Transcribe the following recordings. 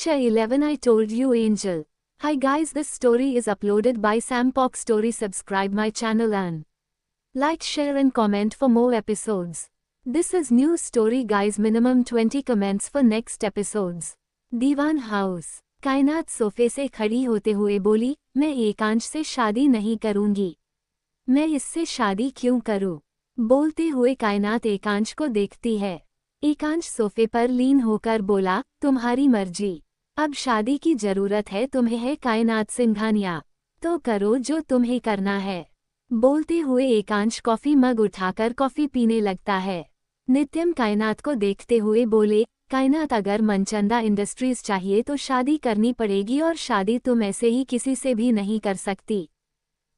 Lecture 11 I Told You Angel. Hi guys, this story is uploaded by Sampok Story. Subscribe my channel and like, share and comment for more episodes. This is new story guys, minimum 20 comments for next episodes. Diwan house. Kaynat सोफे से खड़ी होते हुए बोली, मैं एकांश से शादी नहीं करूंगी। मैं इससे शादी क्यों करूं? बोलते हुए कायनात एकांश को देखती है। एकांश सोफे पर लीन होकर बोला, तुम्हारी मर्जी। अब शादी की जरूरत है तुम्हें है कायनात सिंघानिया, तो करो जो तुम्हें करना है। बोलते हुए एकांश कॉफी मग उठाकर कॉफी पीने लगता है। नित्यम कायनात को देखते हुए बोले, कायनात अगर मनचंदा इंडस्ट्रीज चाहिए तो शादी करनी पड़ेगी और शादी तुम ऐसे ही किसी से भी नहीं कर सकती।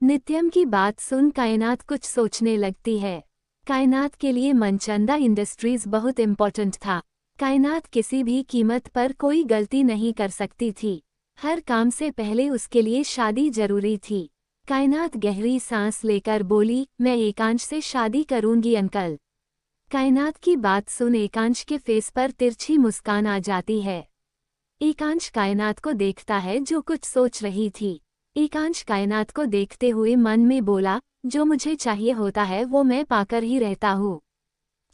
नित्यम की बात सुन कायनात कुछ सोचने लगती है। कायनात के लिए मनचंदा इंडस्ट्रीज बहुत इम्पोर्टेंट था। कायनात किसी भी कीमत पर कोई गलती नहीं कर सकती थी। हर काम से पहले उसके लिए शादी जरूरी थी। कायनात गहरी सांस लेकर बोली, मैं एकांश से शादी करूंगी अंकल। कायनात की बात सुन एकांश के फेस पर तिरछी मुस्कान आ जाती है। एकांश कायनात को देखता है जो कुछ सोच रही थी। एकांश कायनात को देखते हुए मन में बोला, जो मुझे चाहिए होता है वो मैं पाकर ही रहता हूँ,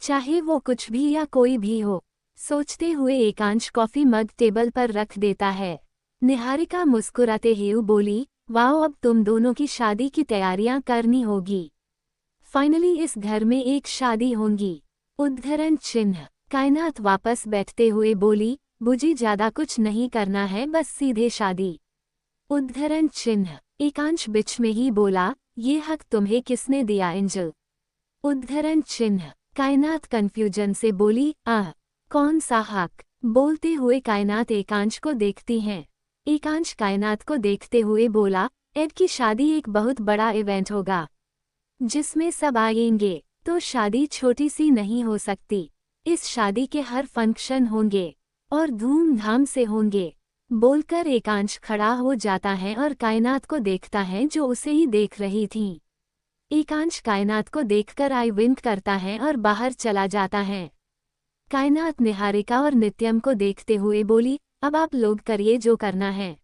चाहे वो कुछ भी या कोई भी हो। सोचते हुए एकांश कॉफी मग टेबल पर रख देता है। निहारिका मुस्कुराते हुए बोली, वाओ, अब तुम दोनों की शादी की तैयारियां करनी होगी। फाइनली इस घर में एक शादी होगी। उद्धरण चिन्ह। कायनात वापस बैठते हुए बोली, बुजी ज्यादा कुछ नहीं करना है, बस सीधे शादी। उद्धरण चिन्ह। एकांश बीच में ही बोला, ये हक तुम्हें किसने दिया एंजल? उद्धरण चिन्ह। कायनात कंफ्यूजन से बोली, कौन सा हक? बोलते हुए कायनात एकांश को देखती हैं। एकांश कायनात को देखते हुए बोला, एड की शादी एक बहुत बड़ा इवेंट होगा जिसमें सब आएंगे, तो शादी छोटी सी नहीं हो सकती। इस शादी के हर फंक्शन होंगे और धूमधाम से होंगे। बोलकर एकांश खड़ा हो जाता है और कायनात को देखता है जो उसे ही देख रही थी। एकांश कायनात को देखकर आई विंक करता है और बाहर चला जाता है। कायनात निहारिका और नित्यम को देखते हुए बोली, अब आप लोग करिए जो करना है,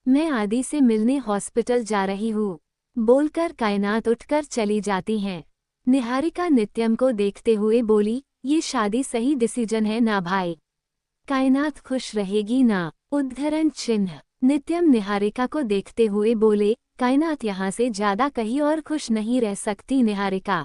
मैं आदि से मिलने हॉस्पिटल जा रही हूँ। बोलकर कायनात उठकर चली जाती हैं। निहारिका नित्यम को देखते हुए बोली, ये शादी सही डिसीजन है ना भाई? कायनात खुश रहेगी ना? उद्धरण चिन्ह। नित्यम निहारिका को देखते हुए बोले, कायनात यहाँ से ज्यादा कहीं और खुश नहीं रह सकती निहारिका।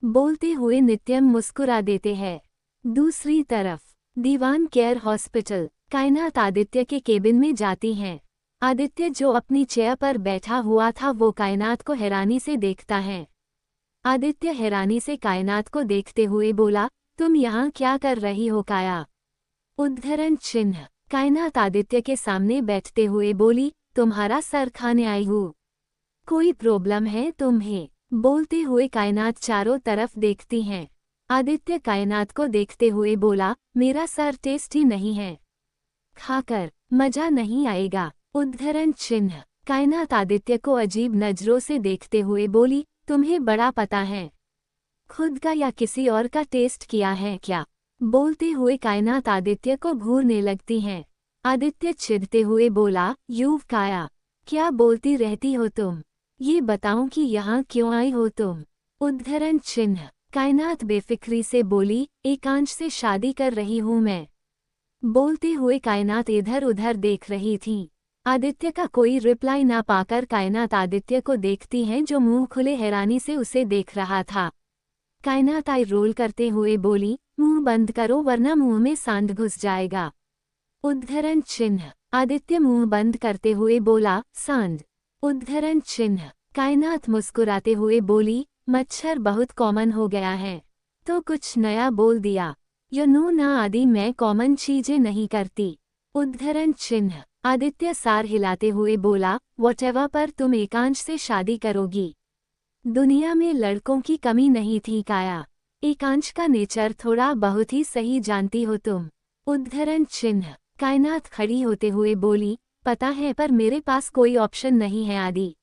बोलते हुए नित्यम मुस्कुरा देते हैं। दूसरी तरफ दीवान केयर हॉस्पिटल। कायनात आदित्य के केबिन में जाती हैं। आदित्य जो अपनी चेयर पर बैठा हुआ था वो कायनात को हैरानी से देखता है। आदित्य हैरानी से कायनात को देखते हुए बोला, तुम यहाँ क्या कर रही हो काया? उद्धरण चिन्ह। कायनात आदित्य के सामने बैठते हुए बोली, तुम्हारा सर खाने आई हूँ, कोई प्रॉब्लम है तुम्हें? बोलते हुए कायनात चारों तरफ देखती हैं। आदित्य कायनात को देखते हुए बोला, मेरा सर टेस्टी नहीं है, खाकर मजा नहीं आएगा। उद्धरण चिन्ह। कायनात आदित्य को अजीब नजरों से देखते हुए बोली, तुम्हें बड़ा पता है, खुद का या किसी और का टेस्ट किया है क्या? बोलते हुए कायनात आदित्य को घूरने लगती हैं। आदित्य चिढ़ते हुए बोला, यूव काया, क्या बोलती रहती हो तुम? ये बताऊं कि यहाँ क्यों आई हो तुम? उद्धरण चिन्ह। कायनात बेफिक्री से बोली, एकांश से शादी कर रही हूँ मैं। बोलते हुए कायनात इधर उधर देख रही थी। आदित्य का कोई रिप्लाई ना पाकर कायनात आदित्य को देखती हैं जो मुंह खुले हैरानी से उसे देख रहा था। कायनात आई रोल करते हुए बोली, मुंह बंद करो वरना मुंह में सांड घुस जाएगा। उद्धरण चिन्ह। आदित्य मुंह बंद करते हुए बोला, सांड? उद्धरण चिन्ह। कायनात मुस्कुराते हुए बोली, मच्छर बहुत कॉमन हो गया है तो कुछ नया बोल दिया। यू नो ना आदि, मैं कॉमन चीजें नहीं करती। उद्धरण चिन्ह। आदित्य सार हिलाते हुए बोला, व्हाटएवर, पर तुम एकांश से शादी करोगी। दुनिया में लड़कों की कमी नहीं थी काया। एकांश का नेचर थोड़ा बहुत ही सही जानती हो तुम। उद्धरण चिन्ह। कायनात खड़ी होते हुए बोली, पता है, पर मेरे पास कोई ऑप्शन नहीं है आदि।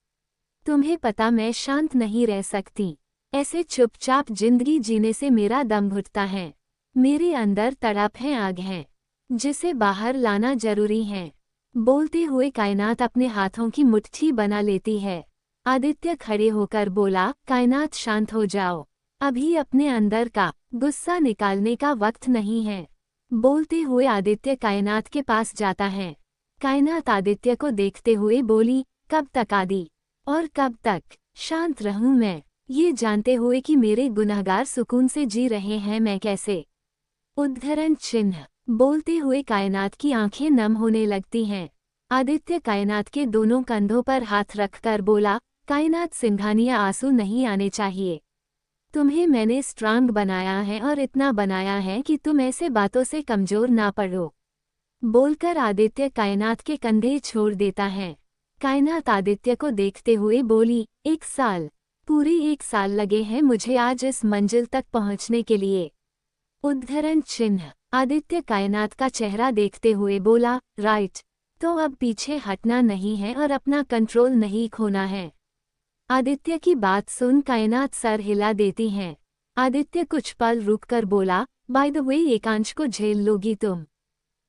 तुम्हें पता मैं शांत नहीं रह सकती। ऐसे चुपचाप जिंदगी जीने से मेरा दम घुटता है। मेरे अंदर तड़प है, आग है। जिसे बाहर लाना जरूरी है। बोलते हुए कायनात अपने हाथों की मुट्ठी बना लेती है। आदित्य खड़े होकर बोला, कायनात शांत हो जाओ। अभी अपने अंदर का गुस्सा निकालने का वक्त नहीं है। बोलते हुए आदित्य कायनात के पास जाता है। कायनात आदित्य को देखते हुए बोली, कब तक आदि? और कब तक शांत रहूं मैं, ये जानते हुए कि मेरे गुनहगार सुकून से जी रहे हैं, मैं कैसे? उद्धरण चिन्ह। बोलते हुए कायनात की आंखें नम होने लगती हैं। आदित्य कायनात के दोनों कंधों पर हाथ रखकर बोला, कायनात सिंघानिया, आंसू नहीं आने चाहिए। तुम्हें मैंने स्ट्रांग बनाया है और इतना बनाया है कि तुम ऐसे बातों से कमजोर ना पड़ो। बोलकर आदित्य कायनात के कंधे छोड़ देता है। कायनात आदित्य को देखते हुए बोली, 1 साल, पूरे 1 साल लगे हैं मुझे आज इस मंजिल तक पहुंचने के लिए। उद्धरण चिन्ह। आदित्य कायनात का चेहरा देखते हुए बोला, राइट, तो अब पीछे हटना नहीं है और अपना कंट्रोल नहीं खोना है। आदित्य की बात सुन कायनात सर हिला देती हैं। आदित्य कुछ पल रुककर बोला, बाय द वे, एकांश को झेल लोगी तुम?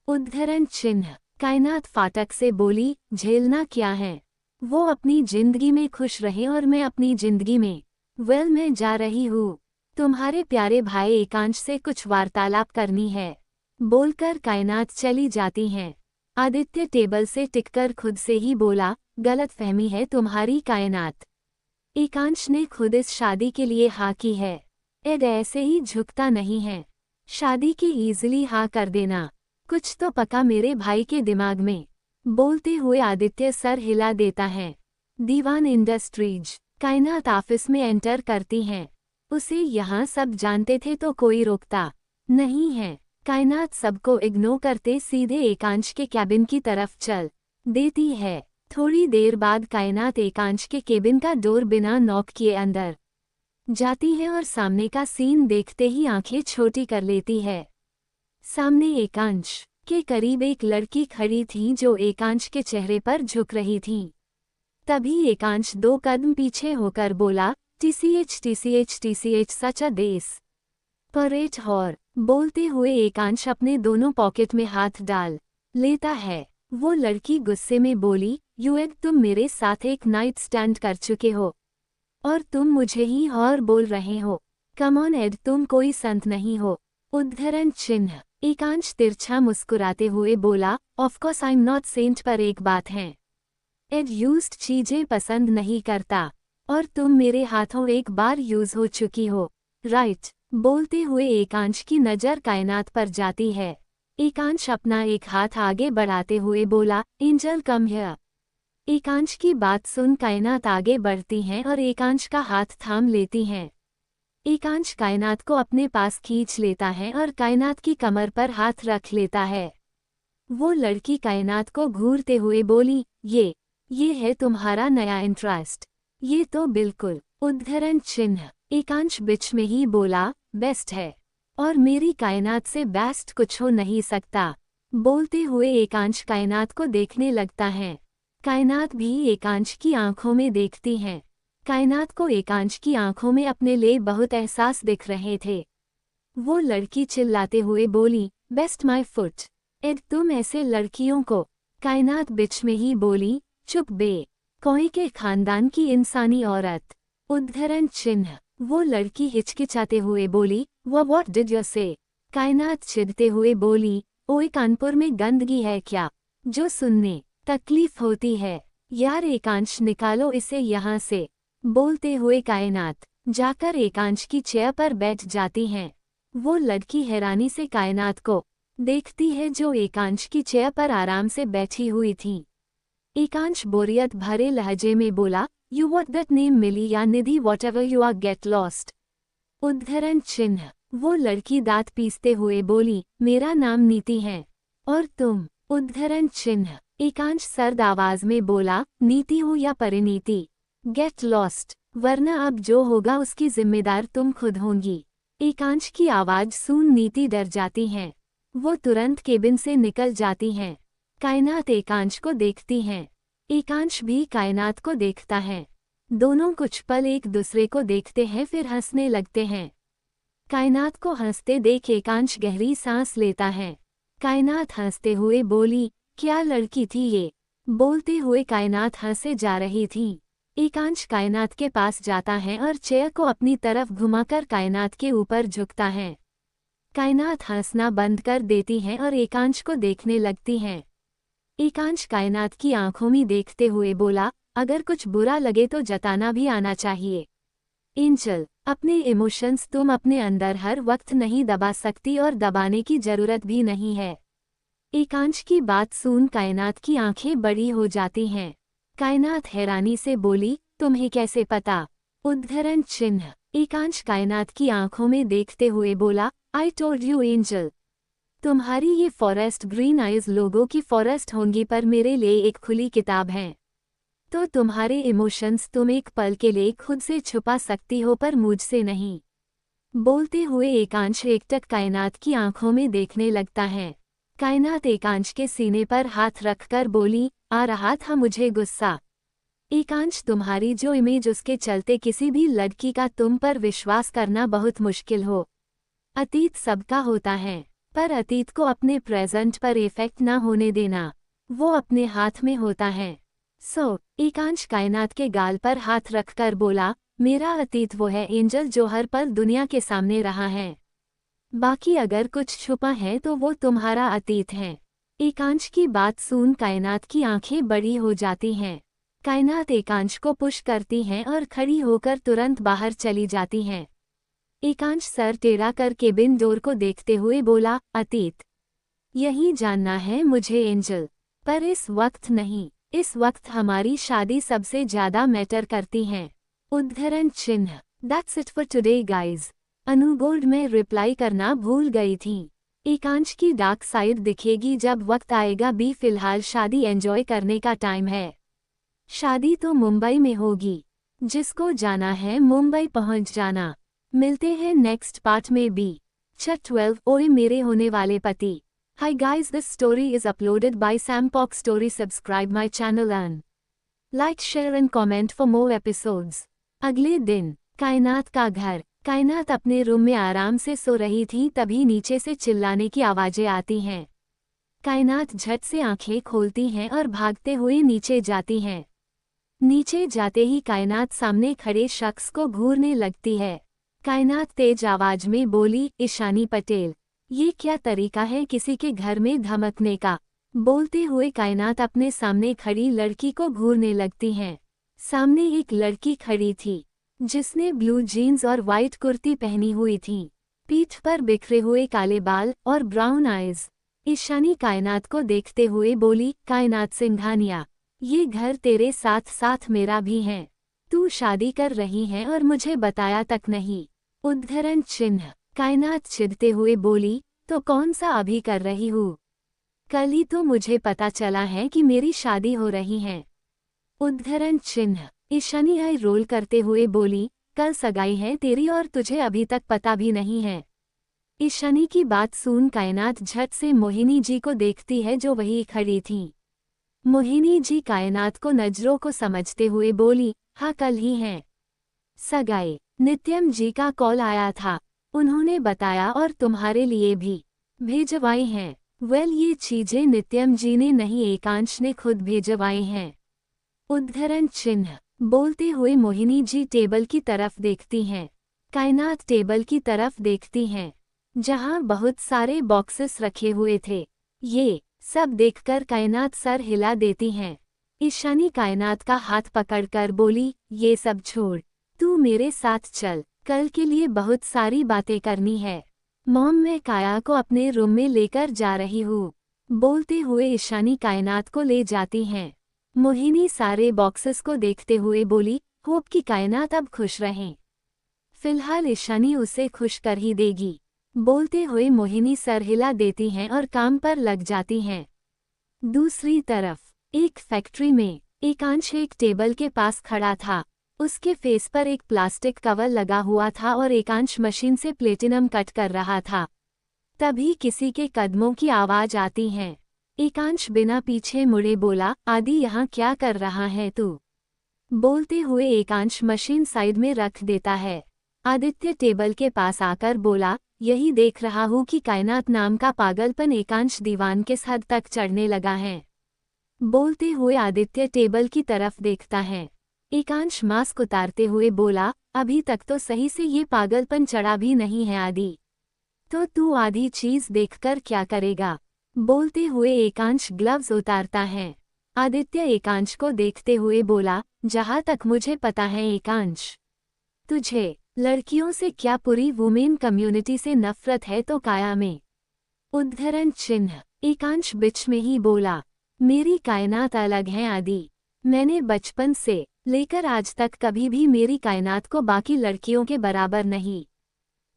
उद्धरण चिन्ह। कायनात फाटक से बोली, झेलना क्या है? वो अपनी जिंदगी में खुश रहे और मैं अपनी जिंदगी में। मैं जा रही हूँ। तुम्हारे प्यारे भाई एकांश से कुछ वार्तालाप करनी है। बोलकर कायनात चली जाती हैं। आदित्य टेबल से टिककर खुद से ही बोला, गलतफहमी है तुम्हारी कायनात। एकांश ने खुद इस शादी के लिए हाँ की है। एड ऐसे ही झुकता नहीं है। शादी की ईजिली हाँ कर देना, कुछ तो पका मेरे भाई के दिमाग में। बोलते हुए आदित्य सर हिला देता है। दीवान इंडस्ट्रीज। कायनात ऑफिस में एंटर करती हैं। उसे यहाँ सब जानते थे तो कोई रोकता नहीं है। कायनात सबको इग्नोर करते सीधे एकांश के कैबिन की तरफ चल देती है। थोड़ी देर बाद कायनात एकांश के केबिन का डोर बिना नॉक किए अंदर जाती है और सामने का सीन देखते ही आंखें छोटी कर लेती है। सामने एकांश के करीब एक लड़की खड़ी थी जो एकांश के चेहरे पर झुक रही थी। तभी एकांश 2 कदम पीछे होकर बोला, टीसीएच सच अ देस परेट हॉर। बोलते हुए एकांश अपने दोनों पॉकेट में हाथ डाल लेता है। वो लड़की गुस्से में बोली, एड, तुम मेरे साथ एक नाइट स्टैंड कर चुके हो और तुम मुझे ही और बोल रहे हो। कम ऑन एड, तुम कोई संत नहीं हो। उद्धरण चिन्ह। एकांश तिरछा मुस्कुराते हुए बोला, of course I am not sent, पर एक बात है, एड यूज्ड चीजें पसंद नहीं करता और तुम मेरे हाथों एक बार यूज हो चुकी हो, राइट? बोलते हुए एकांश की नज़र कायनात पर जाती है। एकांश अपना एक हाथ आगे बढ़ाते हुए बोला, एंजल कम हियर। एकांश की बात सुन कायनात आगे बढ़ती हैं और एकांश का हाथ थाम लेती हैं। एकांश कायनात को अपने पास खींच लेता है और कायनात की कमर पर हाथ रख लेता है। वो लड़की कायनात को घूरते हुए बोली, ये है तुम्हारा नया इंटरेस्ट? ये तो बिल्कुल। उद्धरण चिन्ह। एकांश बीच में ही बोला, बेस्ट है, और मेरी कायनात से बेस्ट कुछ हो नहीं सकता। बोलते हुए एकांश कायनात को देखने लगता है। कायनात भी एकांश की आंखों में देखती हैं। कायनात को एकांश की आंखों में अपने लिए बहुत एहसास दिख रहे थे। वो लड़की चिल्लाते हुए बोली, बेस्ट माय फुट। एड, तुम ऐसे लड़कियों को? कायनात बीच में ही बोली, चुप बे, कोई के खानदान की इंसानी औरत। उद्धरण चिन्ह। वो लड़की हिचकिचाते हुए बोली, व्हाट डिड यू से? कायनात चिढ़ते हुए बोली, ओए, कानपुर में गंदगी है क्या जो सुनने तकलीफ होती है? यार एकांश, निकालो इसे यहाँ से। बोलते हुए कायनात जाकर एकांश की चेयर पर बैठ जाती हैं। वो लड़की हैरानी से कायनात को देखती है जो एकांश की चेयर पर आराम से बैठी हुई थी। एकांश बोरियत भरे लहजे में बोला, you what that name Mili या Nidhi, whatever you are, get lost. उद्धरण चिन्ह। वो लड़की दांत पीसते हुए बोली, मेरा नाम नीति है, और तुम? उद्धरण चिन्ह। एकांश सर्द आवाज में बोला, नीति हो या परिणीति, गेट लॉस्ट, वरना अब जो होगा उसकी जिम्मेदार तुम खुद होंगी। एकांश की आवाज सुन नीति डर जाती हैं। वो तुरंत केबिन से निकल जाती हैं। कायनात एकांश को देखती हैं। एकांश भी कायनात को देखता है। दोनों कुछ पल एक दूसरे को देखते हैं, फिर हंसने लगते हैं। कायनात को हंसते देख एकांश गहरी सांस लेता है। कायनात हंसते हुए बोली, क्या लड़की थी ये? बोलते हुए कायनात हंसे जा रही थी। एकांश कायनात के पास जाता है और चेयर को अपनी तरफ घुमाकर कायनात के ऊपर झुकता है। कायनात हंसना बंद कर देती है और एकांश को देखने लगती है। एकांश कायनात की आंखों में देखते हुए बोला, अगर कुछ बुरा लगे तो जताना भी आना चाहिए। एंजल, अपने इमोशंस तुम अपने अंदर हर वक्त नहीं दबा सकती और दबाने की जरूरत भी नहीं है। एकांश की बात सुन कायनात की आंखें बड़ी हो जाती हैं। कायनात हैरानी से बोली, तुम्हें कैसे पता? उद्धरण चिन्ह। एकांश कायनात की आंखों में देखते हुए बोला, आई टोल्ड यू एंजल। तुम्हारी ये फॉरेस्ट ग्रीन आइज लोगों की फॉरेस्ट होंगी पर मेरे लिए एक खुली किताब है। तो तुम्हारे इमोशंस तुम एक पल के लिए खुद से छुपा सकती हो पर मुझसे नहीं। बोलते हुए एकांश एकटक कायनात की आंखों में देखने लगता है। कायनात एकांश के सीने पर हाथ रखकर बोली, आ रहा था मुझे गुस्सा। एकांश, तुम्हारी जो इमेज उसके चलते किसी भी लड़की का तुम पर विश्वास करना बहुत मुश्किल हो। अतीत सबका होता है, पर अतीत को अपने प्रेजेंट पर इफेक्ट ना होने देना, वो अपने हाथ में होता है। एकांश कायनात के गाल पर हाथ रखकर बोला, मेरा अतीत वो है एंजल जो हर पल दुनिया के सामने रहा है। बाकी अगर कुछ छुपा है तो वो तुम्हारा अतीत है। एकांश की बात सुन कायनात की आंखें बड़ी हो जाती हैं। कायनात एकांश को पुश करती हैं और खड़ी होकर तुरंत बाहर चली जाती हैं। एकांश सर टेढ़ा कर केबिन डोर को देखते हुए बोला, अतीत यही जानना है मुझे एंजल, पर इस वक्त नहीं। इस वक्त हमारी शादी सबसे ज्यादा मैटर करती है। उद्धरण चिन्ह। That's it for today guys. Anu gold में रिप्लाई करना भूल गई थी। एकांश की डार्क साइड दिखेगी जब वक्त आएगा भी, फिलहाल शादी एंजॉय करने का टाइम है। शादी तो मुंबई में होगी, जिसको जाना है मुंबई पहुंच जाना। मिलते हैं नेक्स्ट पार्ट में भी। चैप्टर 12, ओए मेरे होने वाले पति। Hi guys, this story is uploaded by Sampok Story. Subscribe my channel and like, share and comment for more episodes. अगले दिन कायनात का घर। कायनात अपने रूम में आराम से सो रही थी, तभी नीचे से चिल्लाने की आवाजें आती हैं। कायनात झट से आंखें खोलती हैं और भागते हुए नीचे जाती हैं। नीचे जाते ही कायनात सामने खड़े शख्स को घूरने लगती है। कायनात तेज आवाज में बोली, ईशानी पटेल, ये क्या तरीका है किसी के घर में धमकने का? बोलते हुए कायनात अपने सामने खड़ी लड़की को घूरने लगती हैं। सामने एक लड़की खड़ी थी, जिसने ब्लू जीन्स और वाइट कुर्ती पहनी हुई थी। पीठ पर बिखरे हुए काले बाल और ब्राउन आइज। ईशानी कायनात को देखते हुए बोली, कायनात सिंघानिया, ये घर तेरे साथ साथ मेरा भी है। तू शादी कर रही है और मुझे बताया तक नहीं। उद्धरण चिन्ह। कायनात चिढ़ते हुए बोली, तो कौन सा अभी कर रही हूँ? कल ही तो मुझे पता चला है कि मेरी शादी हो रही है। उद्धरण चिन्ह। ईशानी आई रोल करते हुए बोली, कल सगाई है तेरी और तुझे अभी तक पता भी नहीं है। ईशानी की बात सुन कायनात झट से मोहिनी जी को देखती है जो वहीं खड़ी थी। मोहिनी जी कायनात को नजरों को समझते हुए बोली, हाँ कल ही है सगाई। नित्यम जी का कॉल आया था, उन्होंने बताया और तुम्हारे लिए भी भेजवाई हैं। वेल, ये चीजें नित्यम जी ने नहीं, एकांश ने खुद भेजवाई हैं। उद्धरण चिन्ह। बोलते हुए मोहिनी जी टेबल की तरफ देखती हैं। कायनात टेबल की तरफ देखती हैं, जहां बहुत सारे बॉक्सेस रखे हुए थे। ये सब देखकर कायनात सर हिला देती हैं। ईशानी कायनात का हाथ पकड़कर बोली, ये सब छोड़, तू मेरे साथ चल, कल के लिए बहुत सारी बातें करनी है। मॉम, मैं काया को अपने रूम में लेकर जा रही हूँ। बोलते हुए ईशानी कायनात को ले जाती हैं। मोहिनी सारे बॉक्सेस को देखते हुए बोली, होप कि कायनात अब खुश रहें। फिलहाल ईशानी उसे खुश कर ही देगी। बोलते हुए मोहिनी सर हिला देती हैं और काम पर लग जाती हैं। दूसरी तरफ एक फैक्ट्री में एकांश एक टेबल के पास खड़ा था। उसके फेस पर एक प्लास्टिक कवर लगा हुआ था और एकांश मशीन से प्लेटिनम कट कर रहा था। तभी किसी के कदमों की आवाज आती है। एकांश बिना पीछे मुड़े बोला, आदि यहाँ क्या कर रहा है तू? बोलते हुए एकांश मशीन साइड में रख देता है। आदित्य टेबल के पास आकर बोला, यही देख रहा हूँ कि कायनात नाम का पागलपन एकांश दीवान किस हद तक चढ़ने लगा है। बोलते हुए आदित्य टेबल की तरफ देखता है। एकांश मास्क उतारते हुए बोला, अभी तक तो सही से ये पागलपन चढ़ा भी नहीं है आदि। तो तू आधी चीज देखकर क्या करेगा? बोलते हुए एकांश ग्लव्स उतारता है। आदित्य एकांश को देखते हुए बोला, जहां तक मुझे पता है एकांश, तुझे लड़कियों से क्या पूरी वुमेन कम्युनिटी से नफरत है तो काया में उद्धरण चिन्ह। एकांश बीच में ही बोला, मेरी कायनात अलग है आदि। मैंने बचपन से लेकर आज तक कभी भी मेरी कायनात को बाकी लड़कियों के बराबर नहीं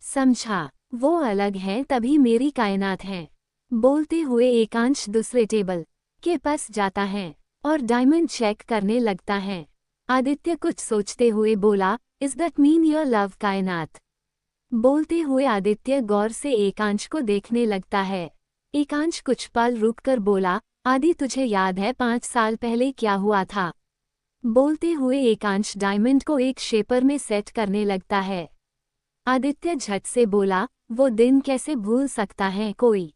समझा। वो अलग है तभी मेरी कायनात है। बोलते हुए एकांश दूसरे टेबल के पास जाता है और डायमंड चेक करने लगता है। आदित्य कुछ सोचते हुए बोला, is that mean your love कायनात? बोलते हुए आदित्य गौर से एकांश को देखने लगता है। एकांश कुछ पल रुककर बोला, आदि तुझे याद है 5 साल पहले क्या हुआ था? बोलते हुए एकांश डायमंड को एक शेपर में सेट करने लगता है। आदित्य झट से बोला, वो दिन कैसे भूल सकता है कोई?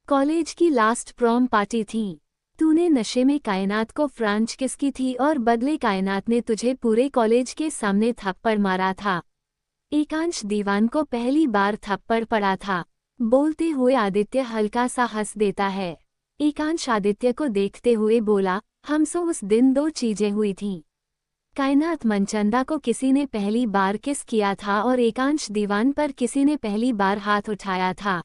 कॉलेज की लास्ट प्रॉम पार्टी थी। तूने नशे में कायनात को फ्रांच किस की थी और बदले कायनात ने तुझे पूरे कॉलेज के सामने थप्पड़ मारा था। एकांश दीवान को पहली बार थप्पड़ पड़ा था। बोलते हुए आदित्य हल्का सा हंस देता है। एकांश आदित्य को देखते हुए बोला, हमसे उस दिन 2 चीजें हुई थीं। कायनात मनचंदा को किसी ने पहली बार किस किया था और एकांश दीवान पर किसी ने पहली बार हाथ उठाया था।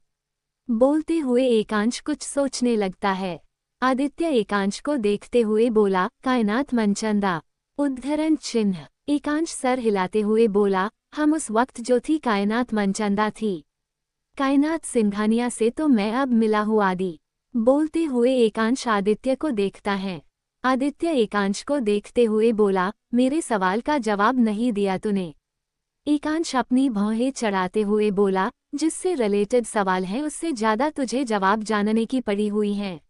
बोलते हुए एकांश कुछ सोचने लगता है। आदित्य एकांश को देखते हुए बोला, कायनात मनचंदा उद्धरण चिन्ह। एकांश सर हिलाते हुए बोला, हम उस वक्त जो थी कायनात मनचंदा थी। कायनात सिंघानिया से तो मैं अब मिला हूँ आदि। बोलते हुए एकांश आदित्य को देखता है। आदित्य एकांश को देखते हुए बोला, मेरे सवाल का जवाब नहीं दिया तूने। एकांश अपनी भौहें चढ़ाते हुए बोला, जिससे रिलेटेड सवाल है उससे ज्यादा तुझे जवाब जानने की पड़ी हुई है।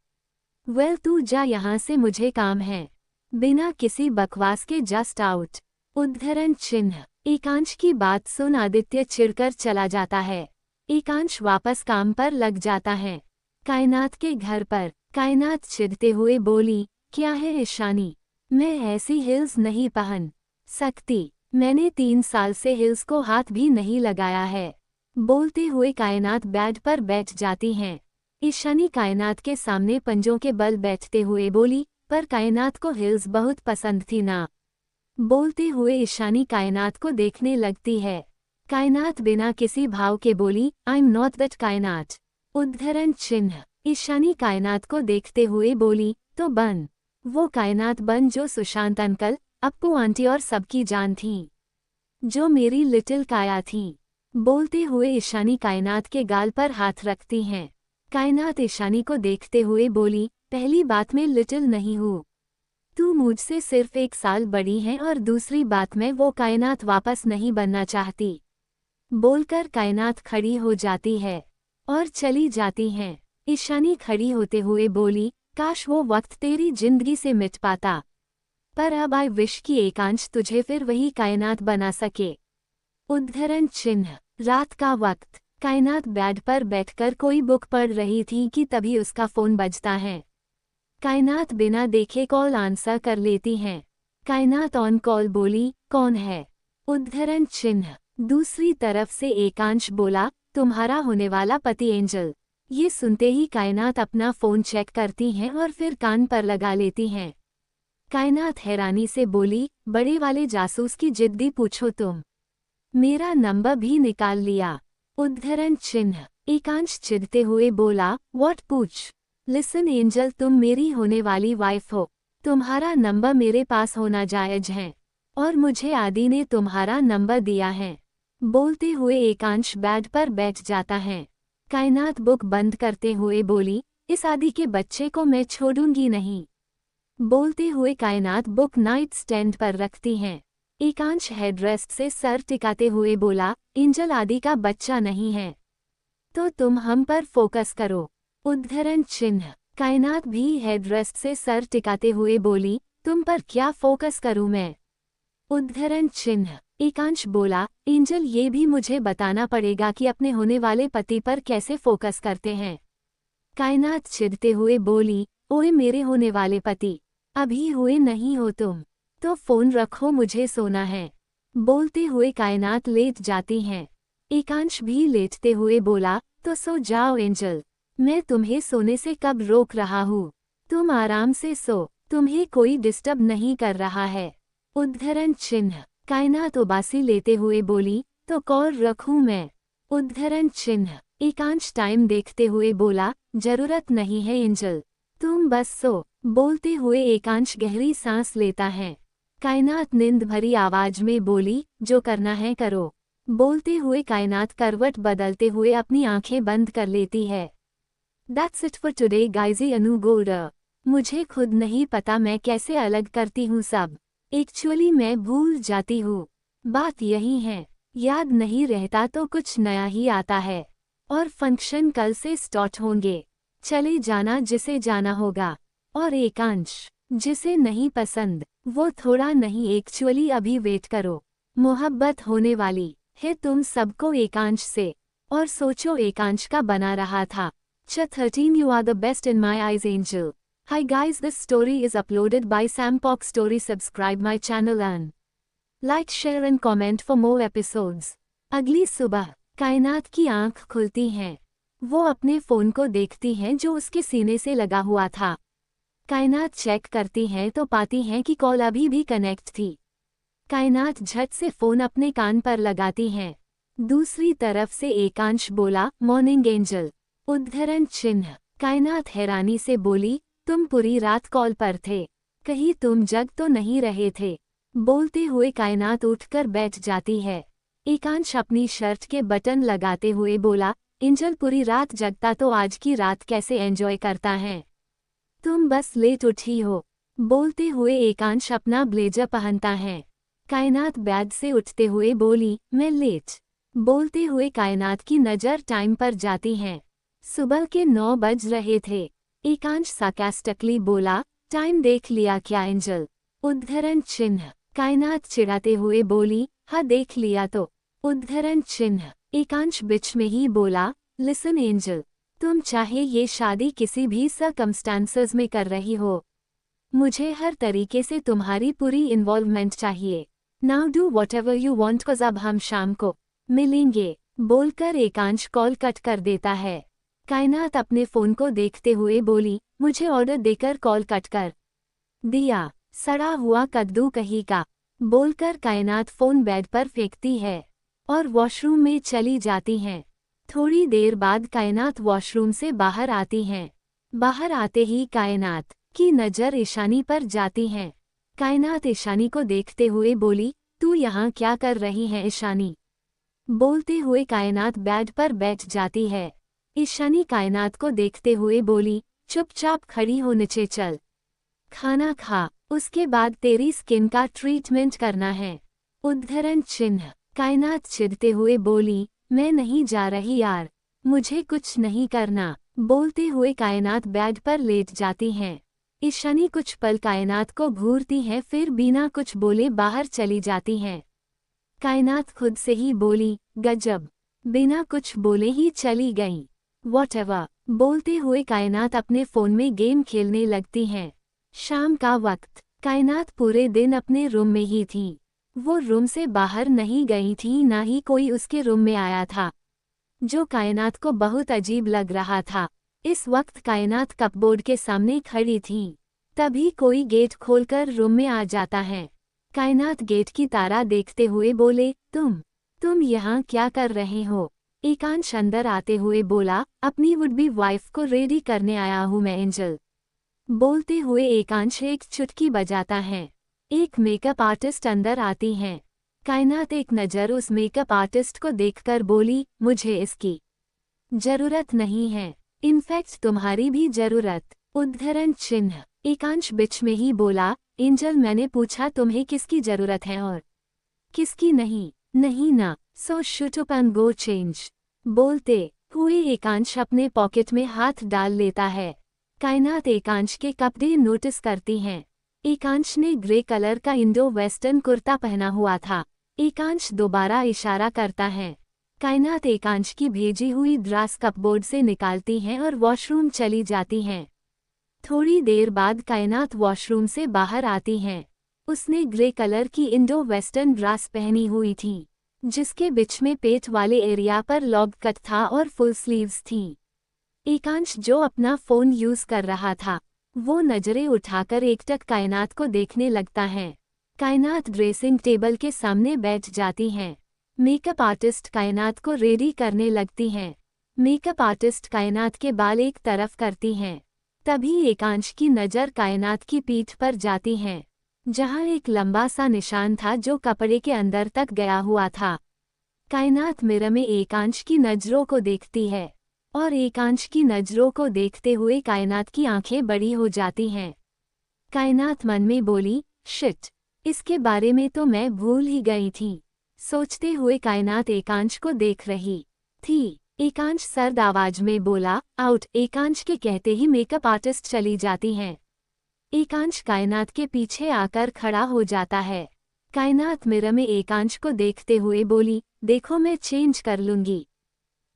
वेल तू जा यहाँ से, मुझे काम है। बिना किसी बकवास के जस्ट आउट। उद्धरण चिन्ह। एकांश की बात सुन आदित्य चिढ़कर चला जाता है। एकांश वापस काम पर लग जाता है। कायनात के घर पर कायनात चिढ़ते हुए बोली, क्या है ईशानी, मैं ऐसी हिल्स नहीं पहन सकती। मैंने 3 साल से हिल्स को हाथ भी नहीं लगाया है। बोलते हुए कायनात बेड पर बैठ जाती हैं। ईशानी कायनात के सामने पंजों के बल बैठते हुए बोली, पर कायनात को हिल्स बहुत पसंद थी ना। बोलते हुए ईशानी कायनात को देखने लगती है। कायनात बिना किसी भाव के बोली, आई एम नॉट दैट कायनात। उद्धरण चिन्ह। ईशानी कायनात को देखते हुए बोली, तो बन वो कायनात बन जो सुशांत अंकल, अप्पू आंटी और सबकी जान थी, जो मेरी लिटिल काया थी। बोलते हुए ईशानी कायनात के गाल पर हाथ रखती हैं। कायनात ईशानी को देखते हुए बोली, पहली बात मैं लिटिल नहीं हूँ, तू मुझसे सिर्फ 1 साल बड़ी है, और दूसरी बात मैं वो कायनात वापस नहीं बनना चाहती। बोलकर कायनात खड़ी हो जाती है और चली जाती हैं। ईशानी खड़ी होते हुए बोली, काश वो वक्त तेरी जिंदगी से मिट पाता, पर अब आई विश कि एकांश तुझे फिर वही कायनात बना सके। उद्धरण चिन्ह। रात का वक्त। कायनात बेड पर बैठकर कोई बुक पढ़ रही थी कि तभी उसका फोन बजता है। कायनात बिना देखे कॉल आंसर कर लेती हैं। कायनात ऑन कॉल बोली, कौन है? उद्धरण चिन्ह। दूसरी तरफ से एकांश बोला, तुम्हारा होने वाला पति एंजल। ये सुनते ही कायनात अपना फोन चेक करती हैं और फिर कान पर लगा लेती हैं। कायनात हैरानी से बोली, बड़े वाले जासूस की जिद्दी पूछो तुम, मेरा नंबर भी निकाल लिया। उद्धरण चिन्ह। एकांश चिढ़ते हुए बोला, व्हाट पूछ? लिसन एंजल, तुम मेरी होने वाली वाइफ हो, तुम्हारा नंबर मेरे पास होना जायज है, और मुझे आदि ने तुम्हारा नंबर दिया है। बोलते हुए एकांश बेड पर बैठ जाता है। कायनात बुक बंद करते हुए बोली, इस आदि के बच्चे को मैं छोड़ूंगी नहीं। बोलते हुए कायनात बुक नाइट स्टैंड पर रखती हैं। एकांश हेडरेस्ट से सर टिकाते हुए बोला, एंजल आदि का बच्चा नहीं है, तो तुम हम पर फोकस करो। उद्धरण चिन्ह। कायनात भी हेडरेस्ट से सर टिकाते हुए बोली, तुम पर क्या फोकस करूं मैं? उद्धरण चिन्ह। एकांश बोला, एंजल ये भी मुझे बताना पड़ेगा कि अपने होने वाले पति पर कैसे फोकस करते हैं। कायनात चिढ़ते हुए बोली, ओए मेरे होने वाले पति, अभी हुए नहीं हो तुम, तो फोन रखो मुझे सोना है। बोलते हुए कायनात लेट जाती हैं। एकांश भी लेटते हुए बोला, तो सो जाओ एंजल, मैं तुम्हें सोने से कब रोक रहा हूँ, तुम आराम से सो, तुम्हें कोई डिस्टर्ब नहीं कर रहा है। उद्धरण चिन्ह। कायनात उबासी लेते हुए बोली, तो कॉल रखूं मैं। उद्धरण चिन्ह। एकांश टाइम देखते हुए बोला, जरूरत नहीं है एंजल, तुम बस सो। बोलते हुए एकांश गहरी सांस लेता है। कायनात नींद भरी आवाज में बोली, जो करना है करो। बोलते हुए कायनात करवट बदलते हुए अपनी आंखें बंद कर लेती है। That's it for today guys अनु गोरा। मुझे खुद नहीं पता मैं कैसे अलग करती हूँ सब। एक्चुअली मैं भूल जाती हूँ। बात यही है, याद नहीं रहता तो कुछ नया ही आता है। और फंक्शन कल से स्टार्ट होंगे। चले जाना जिसे जाना होगा। और एकांश, जिसे नहीं पसंद, वो थोड़ा नहीं एक्चुअली अभी वेट करो। मोहब्बत होने वाली है तुम सबको एकांश से। और सोचो एकांश का बना रहा था। Cha13 You are the best in my eyes angel. Hi guys, this story is uploaded by Sampok Story. Subscribe my channel and like, share and comment for more episodes. अगली सुबह कायनात की आंख खुलती हैं। वो अपने फोन को देखती हैं जो उसके सीने से लगा हुआ था। कायनात चेक करती हैं तो पाती हैं कि कॉल अभी भी कनेक्ट थी। कायनात झट से फोन अपने कान पर लगाती हैं। दूसरी तरफ से एकांश बोला, मॉर्निंग एंजल। उद्धरण चिन्ह। कायनात हैरानी से बोली, तुम पूरी रात कॉल पर थे, कहीं तुम जग तो नहीं रहे थे। बोलते हुए कायनात उठकर बैठ जाती है। एकांश अपनी शर्ट के बटन लगाते हुए बोला, एंजल पूरी रात जगता तो आज की रात कैसे एंजॉय करता है, तुम बस लेट उठी हो। बोलते हुए एकांश अपना ब्लेजर पहनता है। कायनात बेड से उठते हुए बोली, मैं लेट। बोलते हुए कायनात की नज़र टाइम पर जाती है। सुबह के 9 बज रहे थे। एकांश सार्कास्टिकली बोला, टाइम देख लिया क्या एंजल। उद्धरण चिन्ह। कायनात चिढ़ाते हुए बोली, हाँ देख लिया तो। उद्धरण चिन्ह। एकांश बीच में ही बोला, लिसन एंजल, तुम चाहे ये शादी किसी भी सर्कमस्टांसेस में कर रही हो, मुझे हर तरीके से तुम्हारी पूरी इन्वॉल्वमेंट चाहिए। Now do whatever you want cause अब हम शाम को मिलेंगे। बोलकर एकांश कॉल कट कर देता है। कायनात अपने फोन को देखते हुए बोली, मुझे ऑर्डर देकर कॉल कट कर दिया, सड़ा हुआ कद्दू कहीं का। बोलकर कायनात फोन बेड पर फेंकती है और वॉशरूम में चली जाती हैं। थोड़ी देर बाद कायनात वॉशरूम से बाहर आती हैं। बाहर आते ही कायनात की नज़र ईशानी पर जाती है। कायनात ईशानी को देखते हुए बोली, तू यहाँ क्या कर रही है ईशानी। बोलते हुए कायनात बेड पर बैठ जाती है। ईशानी कायनात को देखते हुए बोली, चुपचाप खड़ी हो नीचे चल, खाना खा, उसके बाद तेरी स्किन का ट्रीटमेंट करना है। उद्धरण चिन्ह। कायनात चिढ़ते हुए बोली, मैं नहीं जा रही यार, मुझे कुछ नहीं करना। बोलते हुए कायनात बेड पर लेट जाती हैं। ईशानी कुछ पल कायनात को घूरती है फिर बिना कुछ बोले बाहर चली जाती हैं। कायनात खुद से ही बोली, गजब, बिना कुछ बोले ही चली गईं। व्हाटएवर। बोलते हुए कायनात अपने फ़ोन में गेम खेलने लगती हैं। शाम का वक्त। कायनात पूरे दिन अपने रूम में ही थी। वो रूम से बाहर नहीं गई थी, ना ही कोई उसके रूम में आया था, जो कायनात को बहुत अजीब लग रहा था। इस वक्त कायनात कपबोर्ड के सामने खड़ी थी। तभी कोई गेट खोलकर रूम में आ जाता है। कायनात गेट की तारा देखते हुए बोले, तुम यहाँ क्या कर रहे हो। एकांश अंदर आते हुए बोला, अपनी वुड बी वाइफ को रेडी करने आया हूँ मैं एंजल। बोलते हुए एकांश एक चुटकी बजाता है। एक मेकअप आर्टिस्ट अंदर आती हैं। कायनात एक नज़र उस मेकअप आर्टिस्ट को देखकर बोली, मुझे इसकी जरूरत नहीं है, इनफैक्ट तुम्हारी भी जरूरत। उद्धरण चिन्ह। एकांश बीच में ही बोला, एंजल मैंने पूछा तुम्हें किसकी जरूरत है और किसकी नहीं। नहीं ना, सो shut up and go change. बोलते हुए एकांश अपने पॉकेट में हाथ डाल लेता है। कायनात एकांश के कपड़े नोटिस करती हैं। एकांश ने ग्रे कलर का इंडो वेस्टर्न कुर्ता पहना हुआ था। एकांश दोबारा इशारा करता है। कायनात एकांश की भेजी हुई ड्रेस कपबोर्ड से निकालती हैं और वॉशरूम चली जाती हैं। थोड़ी देर बाद कायनात वॉशरूम से बाहर आती हैं। उसने ग्रे कलर की इंडो वेस्टर्न ड्रेस पहनी हुई थी, जिसके बीच में पेट वाले एरिया पर लॉग कट था और फुल स्लीव्स थीं। एकांश जो अपना फोन यूज कर रहा था, वो नजरें उठाकर एकटक कायनात को देखने लगता है। कायनात ड्रेसिंग टेबल के सामने बैठ जाती हैं। मेकअप आर्टिस्ट कायनात को रेडी करने लगती हैं। मेकअप आर्टिस्ट कायनात के बाल एक तरफ करती हैं। तभी एकांश की नज़र कायनात की पीठ पर जाती है, जहां एक लंबा सा निशान था जो कपड़े के अंदर तक गया हुआ था। कायनात मिरर में एकांश की नज़रों को देखती है और एकांश की नज़रों को देखते हुए कायनात की आंखें बड़ी हो जाती हैं। कायनात मन में बोली, शिट, इसके बारे में तो मैं भूल ही गई थी। सोचते हुए कायनात एकांश को देख रही थी। एकांश सर्द आवाज में बोला, आउट। एकांश के कहते ही मेकअप आर्टिस्ट चली जाती हैं। एकांश कायनात के पीछे आकर खड़ा हो जाता है। कायनात मिरर में एकांश को देखते हुए बोली, देखो मैं चेंज कर लूंगी।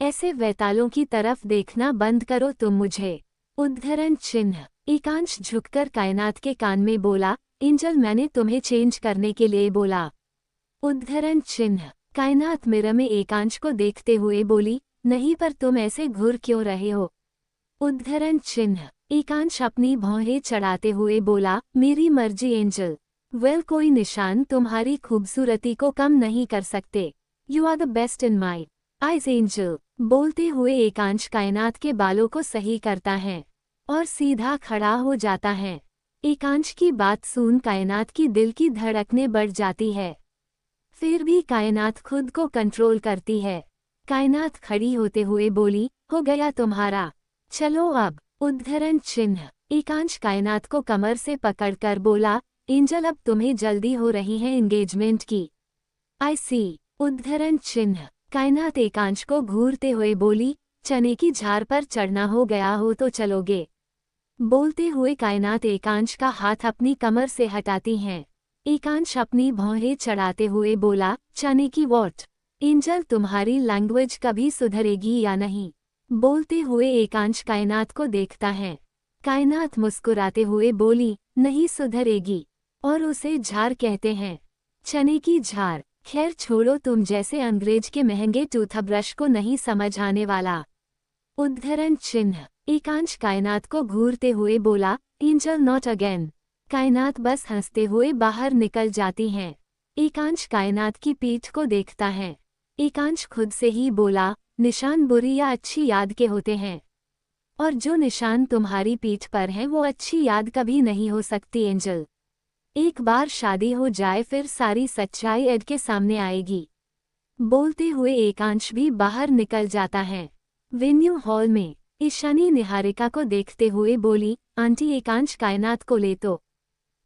ऐसे वैतालों की तरफ देखना बंद करो तुम मुझे। उद्धरण चिन्ह। एकांश झुककर कायनात के कान में बोला, एंजल मैंने तुम्हें चेंज करने के लिए बोला। उद्धरण चिन्ह। कायनात मिरर में एकांश को देखते हुए बोली, नहीं पर तुम ऐसे घूर क्यों रहे हो। उद्धरण चिन्ह। एकांश अपनी भौहें चढ़ाते हुए बोला, मेरी मर्जी एंजल। वेल कोई निशान तुम्हारी खूबसूरती को कम नहीं कर सकते। You are the best in my eyes angel. बोलते हुए एकांश कायनात के बालों को सही करता है और सीधा खड़ा हो जाता है। एकांश की बात सुन कायनात की दिल की धड़कनें बढ़ जाती है। फिर भी कायनात खुद को कंट्रोल करती है। कायनात खड़ी होते हुए बोली, हो गया तुम्हारा, चलो अब। उद्धरण चिन्ह। एकांश कायनात को कमर से पकड़कर बोला, एंजल अब तुम्हें जल्दी हो रही है एंगेजमेंट की। आई सी। उद्धरण चिन्ह। कायनात एकांश को घूरते हुए बोली, चने की झाड़ पर चढ़ना हो गया हो तो चलोगे। बोलते हुए कायनात एकांश का हाथ अपनी कमर से हटाती हैं। एकांश अपनी भौहें चढ़ाते हुए बोला, चने की वॉट। एंजल तुम्हारी लैंग्वेज कभी सुधरेगी या नहीं। बोलते हुए एकांश कायनात को देखता है। कायनात मुस्कुराते हुए बोली, नहीं सुधरेगी। और उसे झाड़ कहते हैं। चने की झाड़। खैर छोड़ो, तुम जैसे अंग्रेज के महंगे टूथब्रश को नहीं समझ आने वाला। उद्धरण चिन्ह। एकांश कायनात को घूरते हुए बोला, एंजल नॉट अगेन। कायनात बस हंसते हुए बाहर निकल जाती हैं। एकांश कायनात की पीठ को देखता है। एकांश खुद से ही बोला, निशान बुरी या अच्छी याद के होते हैं, और जो निशान तुम्हारी पीठ पर है वो अच्छी याद कभी नहीं हो सकती एंजल। एक बार शादी हो जाए फिर सारी सच्चाई एड के सामने आएगी। बोलते हुए एकांश भी बाहर निकल जाता है। वेन्यू हॉल में ईशानी निहारिका को देखते हुए बोली, आंटी एकांश कायनात को ले तो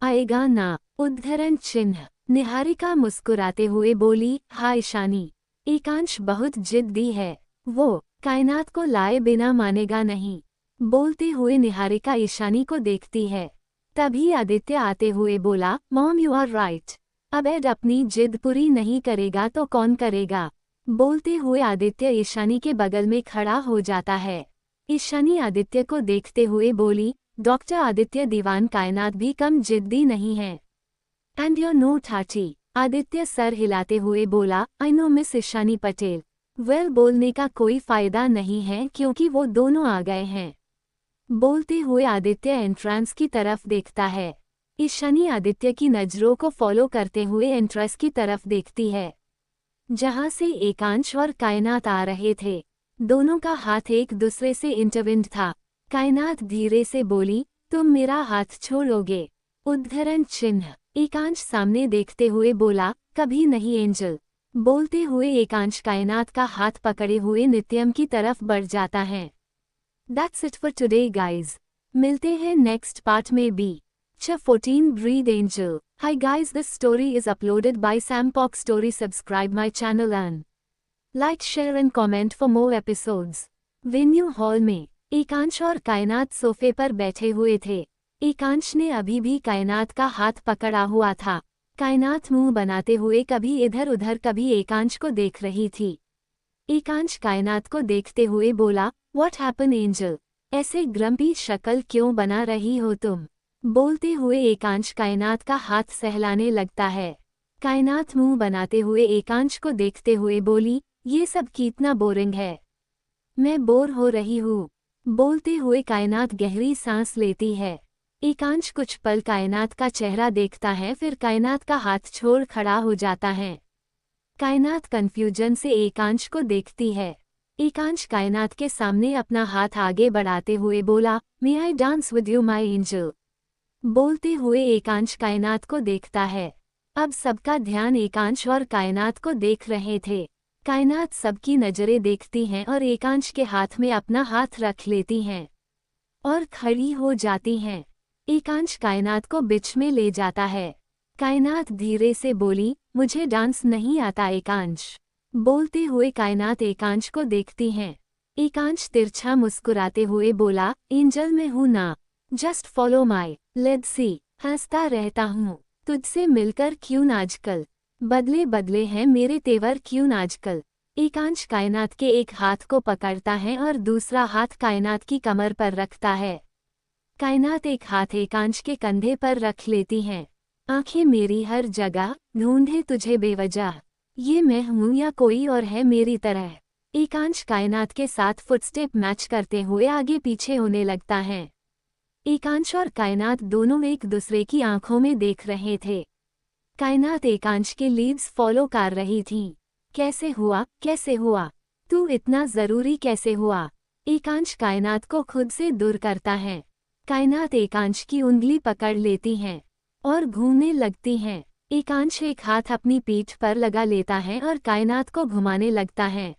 आएगा ना। उद्धरण चिन्ह। निहारिका मुस्कुराते हुए बोली, हाँ ईशानी, एकांश बहुत जिद्दी है, वो कायनात को लाए बिना मानेगा नहीं। बोलते हुए निहारिका ईशानी को देखती है। तभी आदित्य आते हुए बोला, मॉम यू आर राइट, अब एड अपनी जिद पूरी नहीं करेगा तो कौन करेगा। बोलते हुए आदित्य ईशानी के बगल में खड़ा हो जाता है। ईशानी आदित्य को देखते हुए बोली, डॉक्टर आदित्य दीवान कायनात भी कम जिद्दी नहीं है। एंड योर नो ठाटी। आदित्य सर हिलाते हुए बोला, I know miss Ishani Patel. Well बोलने का कोई फायदा नहीं है क्योंकि वो दोनों आ गए हैं। बोलते हुए आदित्य एंट्रेंस की तरफ देखता है। ईशानी आदित्य की नज़रों को फॉलो करते हुए एंट्रेंस की तरफ देखती है, जहां से एकांश और कायनात आ रहे थे। दोनों का हाथ एक दूसरे से इंटरविंड था। कायनात धीरे से बोली, तुम मेरा हाथ छोड़ोगे। उद्धरण चिन्ह। एकांश सामने देखते हुए बोला, कभी नहीं एंजल। बोलते हुए एकांश कायनात का हाथ पकड़े हुए नित्यम की तरफ बढ़ जाता है। That's it for today guys. मिलते हैं नेक्स्ट पार्ट में भी। Cha 14 Breathe Angel. Hi guys, this story is uploaded by Sampok Story. Subscribe my channel and like, share and comment for more episodes. Venue hall में एकांश और कायनात सोफे पर बैठे हुए थे। एकांश ने अभी भी कायनात का हाथ पकड़ा हुआ था। कायनात मुंह बनाते हुए कभी इधर उधर कभी एकांश को देख रही थी। एकांश कायनात को देखते हुए बोला, व्हाट हैपन एंजल? ऐसे ग्रम्पी शक्ल क्यों बना रही हो तुम? बोलते हुए एकांश कायनात का हाथ सहलाने लगता है। कायनात मुंह बनाते हुए एकांश को देखते हुए बोली, ये सब कितना बोरिंग है। मैं बोर हो रही हूँ। बोलते हुए कायनात गहरी सांस लेती है। एकांश कुछ पल कायनात का चेहरा देखता है, फिर कायनात का हाथ छोड़ खड़ा हो जाता है। कायनात कन्फ्यूजन से एकांश को देखती है। एकांश कायनात के सामने अपना हाथ आगे बढ़ाते हुए बोला, may I dance with you my angel? बोलते हुए एकांश कायनात को देखता है। अब सबका ध्यान एकांश और कायनात को देख रहे थे। कायनात सबकी नजरें देखती हैं और एकांश के हाथ में अपना हाथ रख लेती हैं और खड़ी हो जाती हैं। एकांश कायनात को बीच में ले जाता है। कायनात धीरे से बोली, मुझे डांस नहीं आता एकांश। बोलते हुए कायनात एकांश को देखती हैं। एकांश तिरछा मुस्कुराते हुए बोला, एंजल मैं हूं ना, just follow my let's see. हंसता रहता हूँ, तुझसे मिलकर क्यों आजकल बदले बदले हैं मेरे तेवर क्यों आजकल। एकांश कायनात के एक हाथ को पकड़ता है और दूसरा हाथ कायनात की कमर पर रखता है। कायनात एक हाथ एकांश के कंधे पर रख लेती हैं। आंखें मेरी हर जगह ढूंढे तुझे बेवजह, ये मैं हूं या कोई और है मेरी तरह। एकांश कायनात के साथ फुटस्टेप मैच करते हुए आगे पीछे होने लगता है। एकांश और कायनात दोनों एक दूसरे की आंखों में देख रहे थे। कायनात एकांश के लीड्स फॉलो कर रही थी। कैसे हुआ, कैसे हुआ, तू इतना जरूरी कैसे हुआ? एकांश कायनात को खुद से दूर करता है। कायनात एकांश की उंगली पकड़ लेती हैं और घूमने लगती हैं। एकांश एक हाथ अपनी पीठ पर लगा लेता है और कायनात को घुमाने लगता है।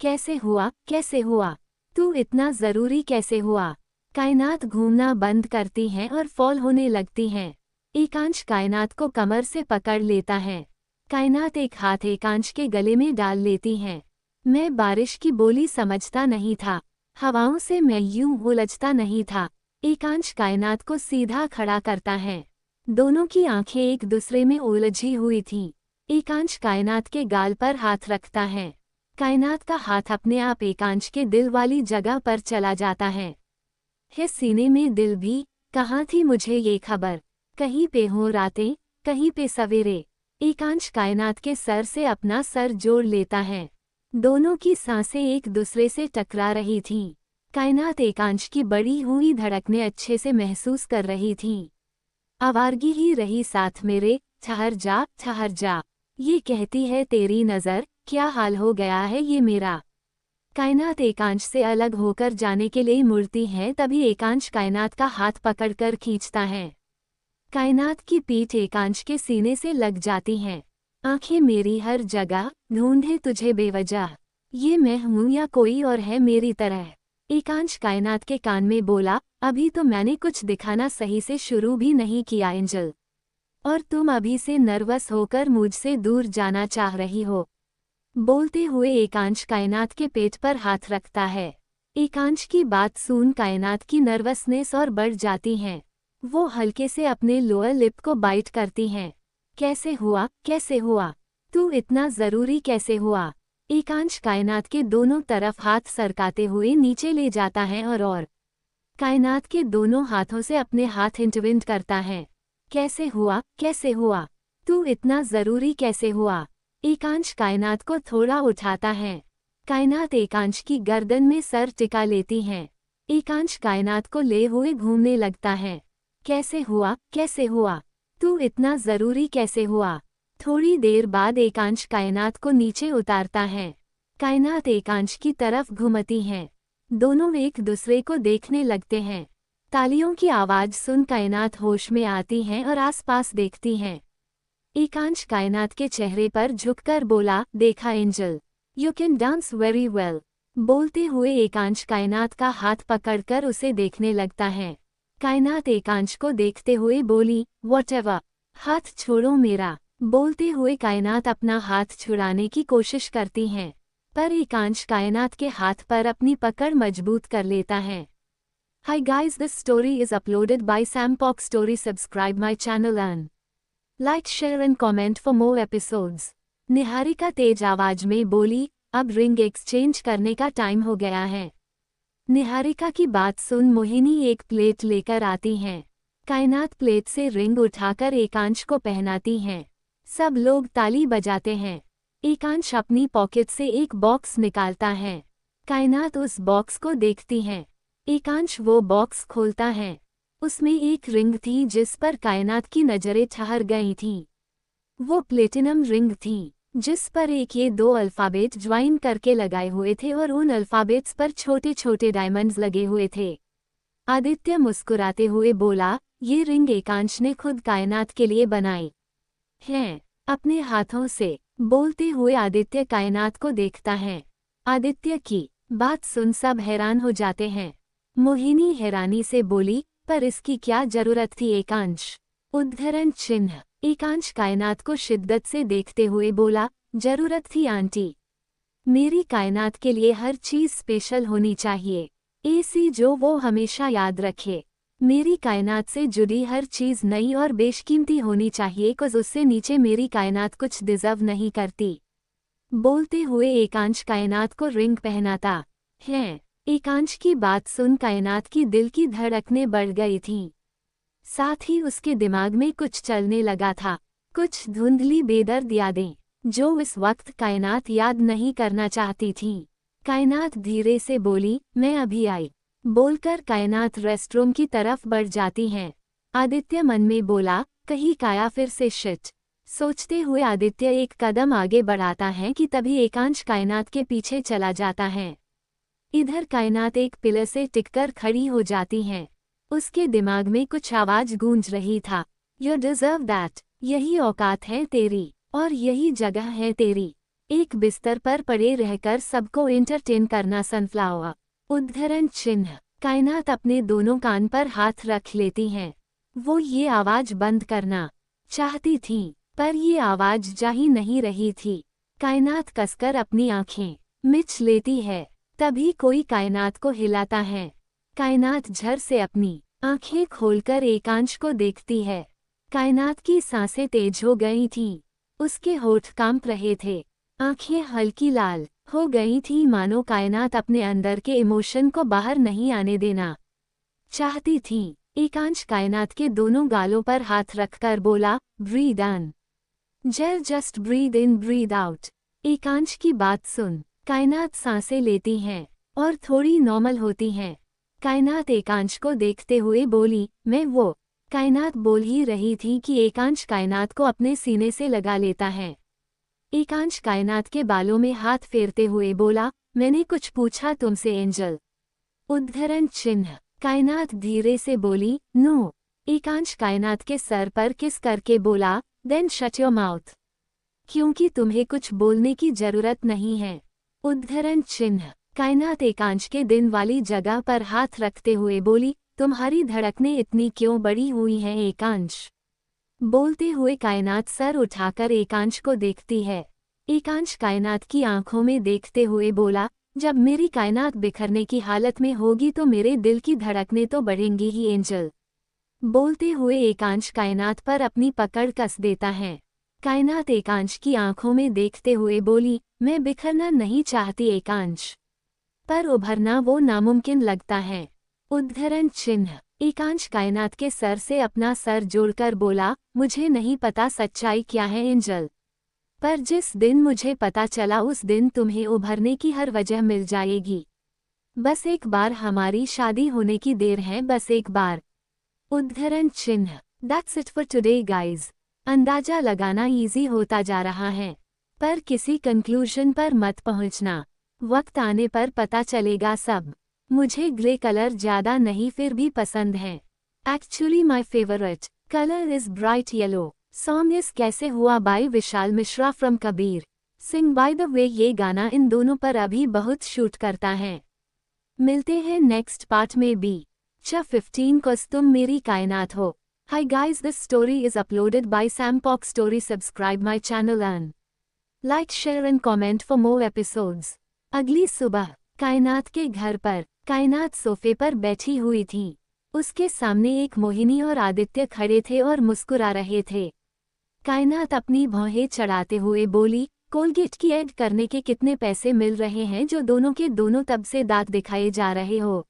कैसे हुआ, कैसे हुआ, तू इतना जरूरी कैसे हुआ? कायनात घूमना बंद करती हैं और फॉल होने लगती हैं। एकांश कायनात को कमर से पकड़ लेता है। कायनात एक हाथ एकांश के गले में डाल लेती हैं। मैं बारिश की बोली समझता नहीं था, हवाओं से मैं यूं उलझता नहीं था। एकांश कायनात को सीधा खड़ा करता है। दोनों की आंखें एक दूसरे में उलझी हुई थीं। एकांश कायनात के गाल पर हाथ रखता है। कायनात का हाथ अपने आप एकांश के दिल वाली जगह पर चला जाता है। सीने में दिल भी, कहाँ थी मुझे ये खबर, कहीं पे हो रातें, कहीं पे सवेरे। एकांश कायनात के सर से अपना सर जोड़ लेता है। दोनों की सांसें एक दूसरे से टकरा रही थीं। कायनात एकांश की बढ़ी हुई धड़कनें अच्छे से महसूस कर रही थीं। आवारगी ही रही साथ मेरे, ठहर जा, ये कहती है तेरी नज़र, क्या हाल हो गया है ये मेरा। कायनात एकांश से अलग होकर जाने के लिए मुड़ती है, तभी एकांश कायनात का हाथ पकड़कर खींचता है। कायनात की पीठ एकांश के सीने से लग जाती हैं। आंखें मेरी हर जगह ढूंढे तुझे बेवजह, ये मैं हूं या कोई और है मेरी तरह। एकांश कायनात के कान में बोला, अभी तो मैंने कुछ दिखाना सही से शुरू भी नहीं किया एंजल, और तुम अभी से नर्वस होकर मुझसे दूर जाना चाह रही हो। बोलते हुए एकांश कायनात के पेट पर हाथ रखता है। एकांश की बात सुन कायनात की नर्वसनेस और बढ़ जाती है। वो हल्के से अपने लोअर लिप को बाइट करती हैं। कैसे हुआ, कैसे हुआ, तू इतना जरूरी कैसे हुआ? एकांश कायनात के दोनों तरफ हाथ सरकाते हुए नीचे ले जाता है और कायनात के दोनों हाथों से अपने हाथ इंटरविंट करता है। कैसे हुआ, कैसे हुआ, तू इतना जरूरी कैसे हुआ? एकांश कायनात को थोड़ा उठाता है। कायनात एकांश की गर्दन में सर टिका लेती हैं। एकांश कायनात को ले हुए घूमने लगता है। कैसे हुआ, कैसे हुआ, तू इतना जरूरी कैसे हुआ? थोड़ी देर बाद एकांश कायनात को नीचे उतारता है। कायनात एकांश की तरफ घूमती हैं। दोनों एक दूसरे को देखने लगते हैं। तालियों की आवाज सुन कायनात होश में आती हैं और आसपास देखती हैं। एकांश कायनात के चेहरे पर झुककर बोला, देखा angel, you can dance very well. बोलते हुए एकांश कायनात का हाथ पकड़कर उसे देखने लगता है। कायनात एकांश को देखते हुए बोली, व्हाटएवर, हाथ छोड़ो मेरा। बोलते हुए कायनात अपना हाथ छुड़ाने की कोशिश करती हैं, पर एकांश कायनात के हाथ पर अपनी पकड़ मजबूत कर लेता है। Hi guys, this story is uploaded by Sampok Story. Subscribe my channel and like, share and comment for more episodes. Niharika तेज आवाज में बोली, अब रिंग एक्सचेंज करने का टाइम हो गया है। निहारिका की बात सुन मोहिनी एक प्लेट लेकर आती हैं। कायनात प्लेट से रिंग उठाकर एकांश को पहनाती हैं। सब लोग ताली बजाते हैं। एकांश अपनी पॉकेट से एक बॉक्स निकालता है। कायनात उस बॉक्स को देखती है। एकांश वो बॉक्स खोलता है। उसमें एक रिंग थी जिस पर कायनात की नजरें ठहर गई थीं। वो प्लेटिनम रिंग थी जिस पर एक ये दो अल्फ़ाबेट ज्वाइन करके लगाए हुए थे और उन अल्फ़ाबेट्स पर छोटे छोटे डायमंड्स लगे हुए थे। आदित्य मुस्कुराते हुए बोला, ये रिंग एकांश ने खुद कायनात के लिए बनाई है अपने हाथों से। बोलते हुए आदित्य कायनात को देखता है। आदित्य की बात सुन सब हैरान हो जाते हैं। मोहिनी हैरानी से बोली, पर इसकी क्या जरूरत थी एकांश? उद्धरण चिन्ह। एकांश कायनात को शिद्दत से देखते हुए बोला, जरूरत थी आंटी। मेरी कायनात के लिए हर चीज स्पेशल होनी चाहिए, ऐसी जो वो हमेशा याद रखे। मेरी कायनात से जुड़ी हर चीज नई और बेशकीमती होनी चाहिए, कुछ उससे नीचे मेरी कायनात कुछ डिजर्व नहीं करती। बोलते हुए एकांश कायनात को रिंग पहनाता है। एकांश की बात सुन कायनात की दिल की धड़कनें बढ़ गई थीं। साथ ही उसके दिमाग में कुछ चलने लगा था, कुछ धुंधली बेदर्द यादें जो इस वक्त कायनात याद नहीं करना चाहती थी। कायनात धीरे से बोली, मैं अभी आई। बोलकर कायनात रेस्टरूम की तरफ बढ़ जाती हैं। आदित्य मन में बोला, कहीं काया फिर से शिट। सोचते हुए आदित्य एक कदम आगे बढ़ाता है कि तभी एकांश कायनात के पीछे चला जाता है। इधर कायनात एक पिलर से टिककर खड़ी हो जाती है। उसके दिमाग में कुछ आवाज गूंज रही था, यू डिजर्व दैट। यही औकात है तेरी और यही जगह है तेरी, एक बिस्तर पर पड़े रहकर सबको एंटरटेन करना सनफ्लावर। उद्धरण चिन्ह। कायनात अपने दोनों कान पर हाथ रख लेती हैं। वो ये आवाज बंद करना चाहती थी, पर ये आवाज जा ही नहीं रही थी। कायनात कसकर अपनी आंखें मिच लेती है। तभी कोई कायनात को हिलाता है। कायनात झर से अपनी आंखें खोलकर एकांश को देखती है। कायनात की सांसें तेज हो गई थीं। उसके होठ कांप रहे थे। आंखें हल्की लाल हो गई थीं, मानो कायनात अपने अंदर के इमोशन को बाहर नहीं आने देना चाहती थी। एकांश कायनात के दोनों गालों पर हाथ रखकर बोला, breathe in. Just breathe in breathe out. Ekansh की बात सुन कायनात सांसें लेती हैं और थोड़ी नॉर्मल होती हैं। कायनात एकांश को देखते हुए बोली, मैं वो। कायनात बोल ही रही थी कि एकांश कायनात को अपने सीने से लगा लेता है। एकांश कायनात के बालों में हाथ फेरते हुए बोला, मैंने कुछ पूछा तुमसे एंजल। उद्धरण चिन्ह। कायनात धीरे से बोली, नो। एकांश कायनात के सर पर किस करके बोला, देन शट योर माउथ। क्योंकि तुम्हें कुछ बोलने की जरूरत नहीं है। उद्धरण चिन्ह। कायनात एकांश के दिन वाली जगह पर हाथ रखते हुए बोली, तुम्हारी धड़कनें इतनी क्यों बड़ी हुई हैं एकांश? बोलते हुए कायनात सर उठाकर एकांश को देखती है। एकांश कायनात की आंखों में देखते हुए बोला, जब मेरी कायनात बिखरने की हालत में होगी तो मेरे दिल की धड़कनें तो बढ़ेंगी ही एंजल। बोलते हुए एकांश कायनात पर अपनी पकड़ कस देता है। कायनात एकांश की आंखों में देखते हुए बोली, मैं बिखरना नहीं चाहती एकांश, पर उभरना वो नामुमकिन लगता है। उद्धरण चिन्ह। एकांश कायनात के सर से अपना सर जोड़कर बोला, मुझे नहीं पता सच्चाई क्या है एंजल, पर जिस दिन मुझे पता चला उस दिन तुम्हें उभरने की हर वजह मिल जाएगी। बस एक बार हमारी शादी होने की देर है, बस एक बार। उद्धरण चिन्ह। That's it for today guys. अंदाजा लगाना इजी होता जा रहा है, पर किसी कंक्लूजन पर मत पहुंचना। वक्त आने पर पता चलेगा सब। मुझे ग्रे कलर ज्यादा नहीं फिर भी पसंद है। Actually my favourite colour is bright yellow. Song is कैसे हुआ by Vishal Mishra from Kabir Singh. By the way ये गाना इन दोनों पर अभी बहुत शूट करता है। मिलते हैं नेक्स्ट पार्ट में भी। 15 को तुम मेरी कायनात हो। Hi guys, this story is uploaded by Sampok Story. Subscribe my channel and like, share and comment for more episodes. अगली सुबह कायनात के घर पर कायनात सोफे पर बैठी हुई थी। उसके सामने एक मोहिनी और आदित्य खड़े थे और मुस्कुरा रहे थे। कायनात अपनी भौहें चढ़ाते हुए बोली, कोलगेट की ऐड करने के कितने पैसे मिल रहे हैं जो दोनों के दोनों तब से दांत दिखाए जा रहे हो।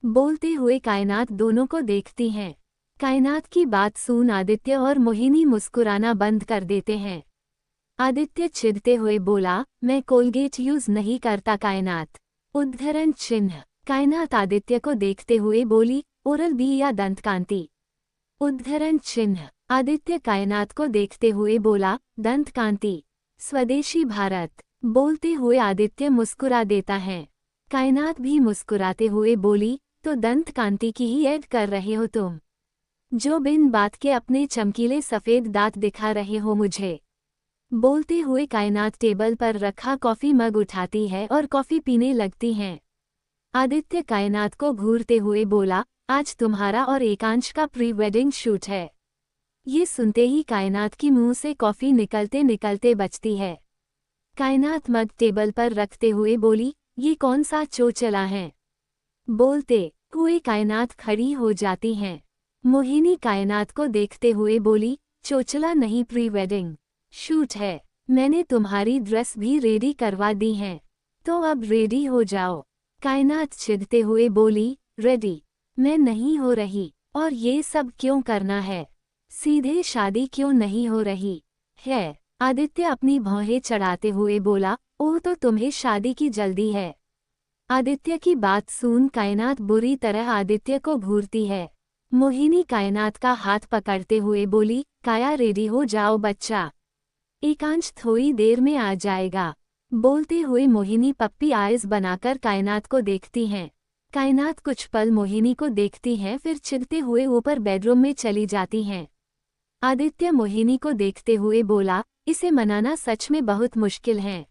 बोलते हुए कायनात दोनों को देखती हैं। कायनात की बात सुन आदित्य और मोहिनी मुस्कुराना बंद कर देते हैं। आदित्य चिढ़ते हुए बोला, मैं कोलगेट यूज नहीं करता कायनात। उद्धरण चिन्ह। कायनात आदित्य को देखते हुए बोली, ओरल बी या दंतकांति। उद्धरण चिन्ह। आदित्य कायनात को देखते हुए बोला, दंतकांति। स्वदेशी भारत। बोलते हुए आदित्य मुस्कुरा देता है। कायनात भी मुस्कुराते हुए बोली, तो दंतकांति की ही ऐड कर रहे हो तुम, जो बिन बात के अपने चमकीले सफेद दांत दिखा रहे हो मुझे। बोलते हुए कायनात टेबल पर रखा कॉफी मग उठाती है और कॉफी पीने लगती हैं। आदित्य कायनात को घूरते हुए बोला, आज तुम्हारा और एकांश का प्री वेडिंग शूट है। ये सुनते ही कायनात की मुंह से कॉफी निकलते निकलते बचती है। कायनात मग टेबल पर रखते हुए बोली, ये कौन सा चोचला है। बोलते हुए कायनात खड़ी हो जाती हैं। मोहिनी कायनात को देखते हुए बोली, चोचला नहीं, प्री वेडिंग शूट है। मैंने तुम्हारी ड्रेस भी रेडी करवा दी है, तो अब रेडी हो जाओ। कायनात चिढ़ते हुए बोली, रेडी मैं नहीं हो रही, और ये सब क्यों करना है, सीधे शादी क्यों नहीं हो रही है। आदित्य अपनी भौहें चढ़ाते हुए बोला, ओह तो तुम्हें शादी की जल्दी है। आदित्य की बात सुन कायनात बुरी तरह आदित्य को घूरती है। मोहिनी कायनात का हाथ पकड़ते हुए बोली, काया रेडी हो जाओ बच्चा, एकांश थोड़ी देर में आ जाएगा। बोलते हुए मोहिनी पप्पी आइज बनाकर कायनात को देखती हैं। कायनात कुछ पल मोहिनी को देखती हैं, फिर चिढ़ते हुए ऊपर बेडरूम में चली जाती हैं। आदित्य मोहिनी को देखते हुए बोला, इसे मनाना सच में बहुत मुश्किल है।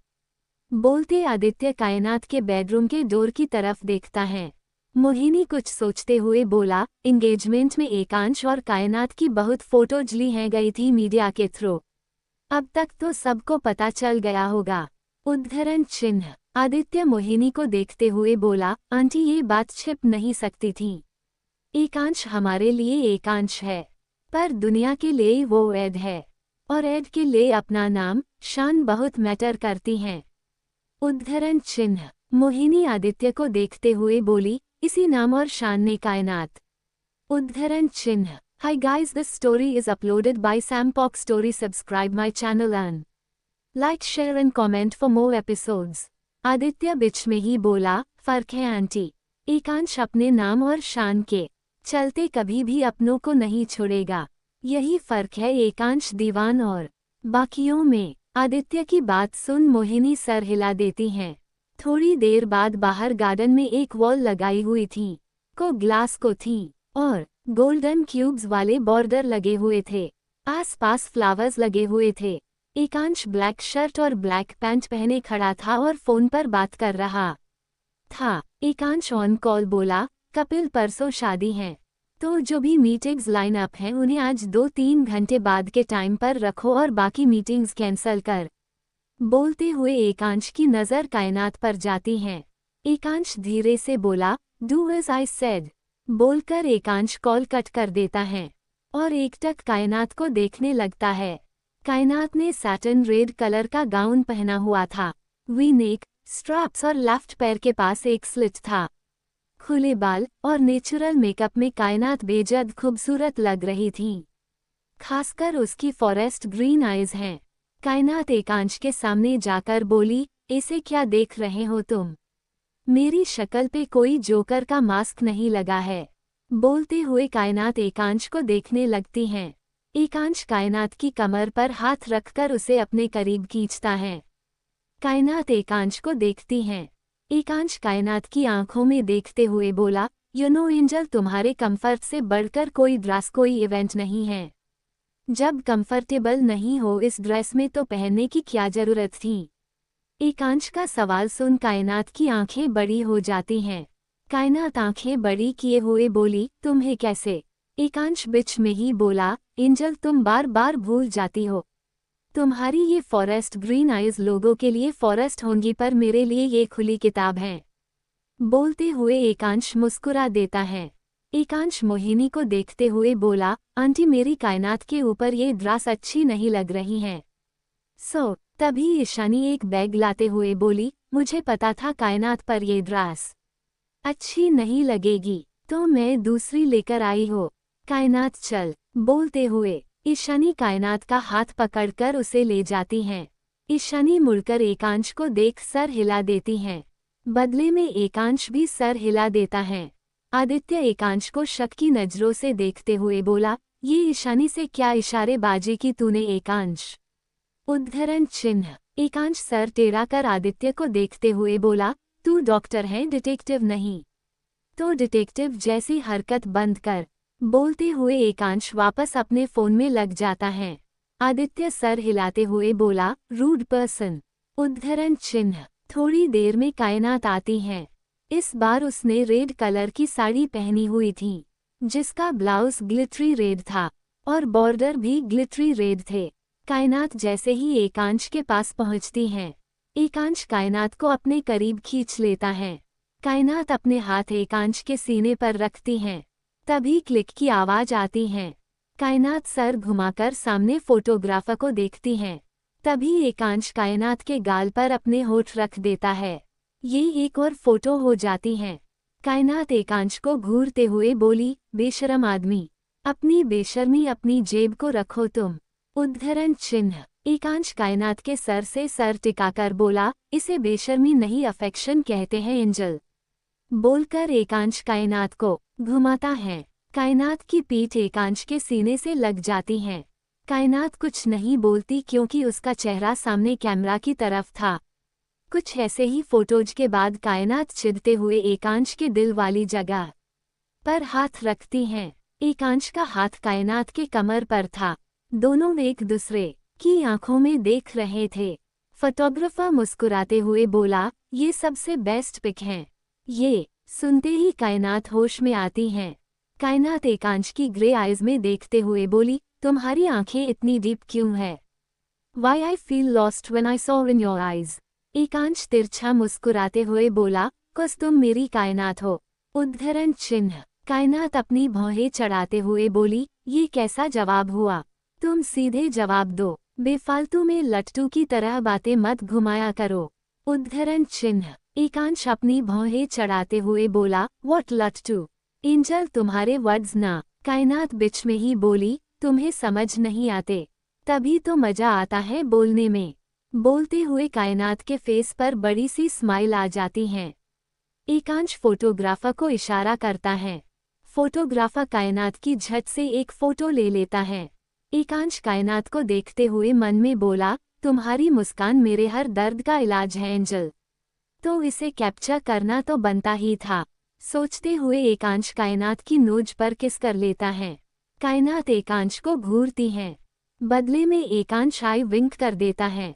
बोलते आदित्य कायनात के बेडरूम के डोर की तरफ देखता है। मोहिनी कुछ सोचते हुए बोला, एंगेजमेंट में एकांश और कायनात की बहुत फोटोज ली हैं गई थी मीडिया के थ्रू, अब तक तो सबको पता चल गया होगा। उद्धरण चिन्ह। आदित्य मोहिनी को देखते हुए बोला, आंटी ये बात छिप नहीं सकती थी। एकांश हमारे लिए एकांश है, पर दुनिया के लिए वो ऐड है, और ऐड के लिए अपना नाम शान बहुत मैटर करती हैं। उद्धरण चिन्ह। मोहिनी आदित्य को देखते हुए बोली, इसी नाम और शान ने कायनात। उद्धरण चिन्ह। Hi guys, this story is uploaded by Sampok Story. Subscribe my channel and like, share and comment for more episodes. Aditya बीच में ही बोला, फर्क है आंटी, एकांश अपने नाम और शान के चलते कभी भी अपनों को नहीं छोड़ेगा, यही फर्क है एकांश दीवान और बाकियों में। आदित्य की बात सुन मोहिनी सर हिला देती हैं। थोड़ी देर बाद बाहर गार्डन में एक वॉल लगाई हुई थी, को ग्लास को थी और गोल्डन क्यूब्स वाले बॉर्डर लगे हुए थे। आसपास फ्लावर्स लगे हुए थे। एकांश ब्लैक शर्ट और ब्लैक पैंट पहने खड़ा था और फोन पर बात कर रहा था। एकांश ऑन कॉल बोला, कपिल परसों शादी है, तो जो भी मीटिंग्स लाइन अप हैं उन्हें आज 2-3 घंटे बाद के टाइम पर रखो और बाकी मीटिंग्स कैंसिल कर। बोलते हुए एकांश की नज़र कायनात पर जाती हैं। एकांश धीरे से बोला, डू एज आई सेड। बोलकर एकांश कॉल कट कर देता है और एकटक कायनात को देखने लगता है। कायनात ने सैटिन रेड कलर का गाउन पहना हुआ था। वी नेक, स्ट्रैप्स और लेफ्ट पैर के पास एक स्लिट था। खुले बाल और नेचुरल मेकअप में कायनात बेजद खूबसूरत लग रही थी। खासकर उसकी फॉरेस्ट ग्रीन आइज हैं। कायनात एकांश के सामने जाकर बोली, ऐसे क्या देख रहे हो तुम? मेरी शक्ल पे कोई जोकर का मास्क नहीं लगा है। बोलते हुए कायनात एकांश को देखने लगती हैं। एकांश कायनात की कमर पर हाथ रखकर उसे अपने करीब खींचता है। कायनात एकांश को देखती हैं। एकांश कायनात की आंखों में देखते हुए बोला, यू नो एंजल, तुम्हारे कंफर्ट से बढ़कर कोई ड्रेस कोई इवेंट नहीं है। जब कंफर्टेबल नहीं हो इस ड्रेस में तो पहनने की क्या जरूरत थी? एकांश का सवाल सुन कायनात की आंखें बड़ी हो जाती हैं। कायनात आंखें बड़ी किए हुए बोली, तुम्हें कैसे? एकांश बीच में ही बोला, एंजल तुम बार बार भूल जाती हो। तुम्हारी ये फॉरेस्ट ग्रीन आइज लोगों के लिए फॉरेस्ट होंगी, पर मेरे लिए ये खुली किताब है। बोलते हुए एकांश मुस्कुरा देता है। एकांश मोहिनी को देखते हुए बोला, आंटी मेरी कायनात के ऊपर ये ड्रेस अच्छी नहीं लग रही है। तभी ईशानी एक बैग लाते हुए बोली, मुझे पता था कायनात पर ये ड्रेस अच्छी नहीं लगेगी, तो मैं दूसरी लेकर आई हो। कायनात चल। बोलते हुए ईशानी कायनात का हाथ पकड़कर उसे ले जाती हैं। ईशानी मुड़कर एकांश को देख सर हिला देती हैं। बदले में एकांश भी सर हिला देता है। आदित्य एकांश को शक की नजरों से देखते हुए बोला, ये ईशानी से क्या इशारेबाजी की तूने एकांश? उद्धरण चिन्ह। एकांश सर टेढ़ा कर आदित्य को देखते हुए बोला, तू डॉक्टर है डिटेक्टिव नहीं। तो डिटेक्टिव जैसी हरकत बंद कर। बोलते हुए एकांश वापस अपने फोन में लग जाता है। आदित्य सर हिलाते हुए बोला, रूड पर्सन। उद्धरण चिन्ह। थोड़ी देर में कायनात आती है। इस बार उसने रेड कलर की साड़ी पहनी हुई थी, जिसका ब्लाउज ग्लिटरी रेड था और बॉर्डर भी ग्लिटरी रेड थे। कायनात जैसे ही एकांश के पास पहुंचती हैं, एकांश कायनात को अपने करीब खींच लेता है। कायनात अपने हाथ एकांश के सीने पर रखती हैं। तभी क्लिक की आवाज आती है। कायनात सर घुमाकर सामने फोटोग्राफर को देखती हैं। तभी एकांश कायनात के गाल पर अपने होठ रख देता है। ये एक और फोटो हो जाती हैं। कायनात एकांश को घूरते हुए बोली, बेशरम आदमी, अपनी बेशर्मी अपनी जेब को रखो तुम। उद्धरण चिन्ह। एकांश कायनात के सर से सर टिकाकर बोला, इसे बेशर्मी नहीं अफेक्शन कहते हैं एंजल। बोलकर एकांश कायनात को घुमाता है। कायनात की पीठ एकांश के सीने से लग जाती है। कायनात कुछ नहीं बोलती क्योंकि उसका चेहरा सामने कैमरा की तरफ था। कुछ ऐसे ही फोटोज के बाद कायनात चिढ़ते हुए एकांश के दिल वाली जगह पर हाथ रखती हैं। एकांश का हाथ कायनात के कमर पर था। दोनों एक दूसरे की आंखों में देख रहे थे। फोटोग्राफर मुस्कुराते हुए बोला, ये सबसे बेस्ट पिक हैं। ये सुनते ही कायनात होश में आती हैं। कायनात एकांश की ग्रे आइज में देखते हुए बोली, तुम्हारी आंखें इतनी डीप क्यों है? Why I feel lost when I saw in your eyes। एकांश तिरछा मुस्कुराते हुए बोला, कस तुम मेरी कायनात हो। उद्धरण चिन्ह। कायनात अपनी भौहें चढ़ाते हुए बोली, ये कैसा जवाब हुआ? तुम सीधे जवाब दो, बेफालतू में लट्टू की तरह बातें मत घुमाया करो। उद्धरण चिन्ह। एकांश अपनी भौहें चढ़ाते हुए बोला, व्हाट लट्टू? एंजल तुम्हारे वर्ड्स ना। कायनात बीच में ही बोली, तुम्हें समझ नहीं आते, तभी तो मजा आता है बोलने में। बोलते हुए कायनात के फेस पर बड़ी सी स्माइल आ जाती है। एकांश फोटोग्राफर को इशारा करता है। फोटोग्राफर कायनात की झट से एक फोटो ले लेता है। एकांश कायनात को देखते हुए मन में बोला, तुम्हारी मुस्कान मेरे हर दर्द का इलाज है एंजल। तो इसे कैप्चर करना तो बनता ही था। सोचते हुए एकांश कायनात की नोज पर किस कर लेता है। कायनात एकांश को घूरती है। बदले में एकांश आई विंक कर देता है।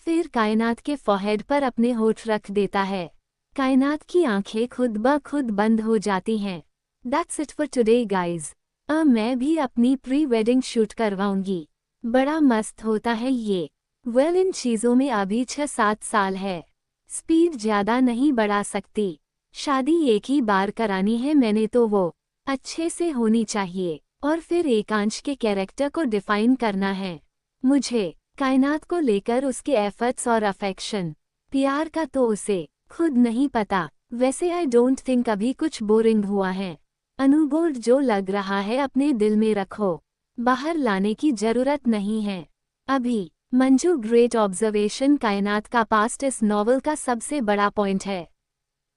फिर कायनात के फोरहेड पर अपने होठ रख देता है। कायनात की आंखें खुद ब खुद बंद हो जाती हैं। That's it for today guys। मैं भी अपनी प्री वेडिंग शूट करवाऊंगी। बड़ा मस्त होता है ये। इन चीज़ों में अभी 6-7 साल है। स्पीड ज़्यादा नहीं बढ़ा सकती। शादी एक ही बार करानी है मैंने, तो वो अच्छे से होनी चाहिए। और फिर एकांश के कैरेक्टर को डिफाइन करना है मुझे। कायनात को लेकर उसके एफर्ट्स और अफेक्शन, प्यार का तो उसे खुद नहीं पता। वैसे आई डोंट थिंक अभी कुछ बोरिंग हुआ है। अनुबोर्ड जो लग रहा है अपने दिल में रखो, बाहर लाने की जरूरत नहीं है अभी। Manju great observation. कायनात का पास्ट इस नॉवल का सबसे बड़ा पॉइंट है।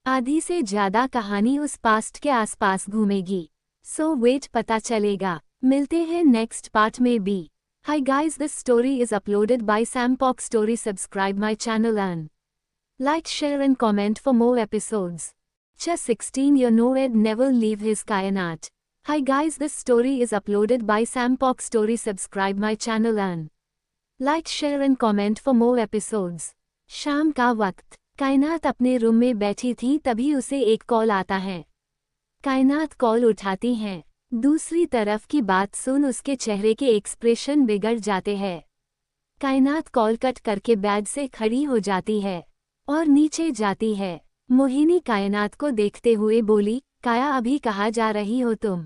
आधी से ज़्यादा कहानी उस पास्ट के आसपास घूमेगी। सो वेट, पता चलेगा। मिलते हैं नेक्स्ट पार्ट में भी। Hi guys, this story is uploaded by Sampok Story। Subscribe my channel and like, share and comment for more episodes। Just 16-year-old never leave his kainat। Hi guys, this story is uploaded by Sampok Story। Subscribe my channel and like, share and comment for more episodes। शाम का वक्त। कायनात अपने room में बैठी थी, तभी उसे एक कॉल आता है। कायनात कॉल उठाती हैं। दूसरी तरफ की बात सुन उसके चेहरे के एक्सप्रेशन बिगड़ जाते हैं। कायनात कॉल कट करके बेड से खड़ी हो जाती है और नीचे जाती है। मोहिनी कायनात को देखते हुए बोली, काया अभी कहाँ जा रही हो तुम?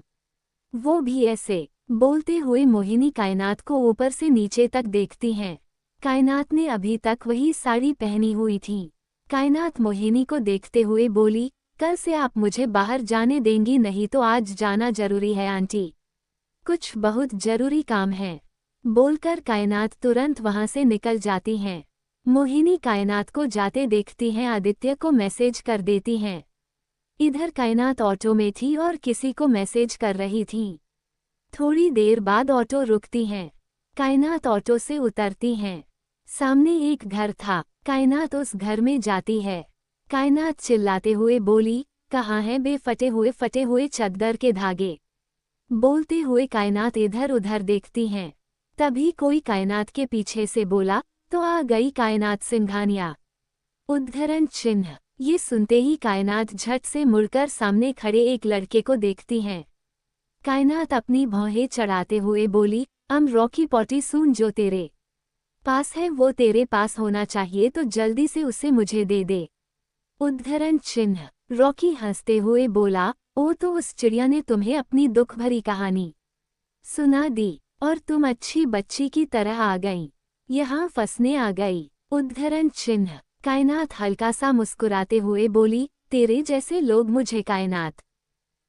वो भी ऐसे बोलते हुए मोहिनी कायनात को ऊपर से नीचे तक देखती हैं। कायनात ने अभी तक वही साड़ी पहनी हुई थी। कायनात मोहिनी को देखते हुए बोली, कल से आप मुझे बाहर जाने देंगी नहीं तो आज जाना जरूरी है आंटी। कुछ बहुत जरूरी काम है। बोलकर कायनात तुरंत वहां से निकल जाती हैं। मोहिनी कायनात को जाते देखती हैं, आदित्य को मैसेज कर देती हैं। इधर कायनात ऑटो में थी और किसी को मैसेज कर रही थी। थोड़ी देर बाद ऑटो रुकती हैं। कायनात ऑटो से उतरती हैं। सामने एक घर था। कायनात उस घर में जाती है। कायनात चिल्लाते हुए बोली, कहाँ हैं बे फटे हुए चद्दर के धागे? बोलते हुए कायनात इधर उधर देखती हैं। तभी कोई कायनात के पीछे से बोला, तो आ गई कायनात सिंघानिया। उद्धरण चिन्ह। ये सुनते ही कायनात झट से मुड़कर सामने खड़े एक लड़के को देखती हैं। कायनात अपनी भौहें चढ़ाते हुए बोली, रॉकी पॉटी सून जो तेरे पास है वो तेरे पास होना चाहिए तो जल्दी से उसे मुझे दे दे। उद्धरण चिन्ह। रॉकी हंसते हुए बोला, ओ तो उस चिड़िया ने तुम्हें अपनी दुख भरी कहानी सुना दी और तुम अच्छी बच्ची की तरह आ गईं। यहाँ फंसने आ गई। उद्धरण चिन्ह। कायनात हल्का सा मुस्कुराते हुए बोली, तेरे जैसे लोग मुझे कायनात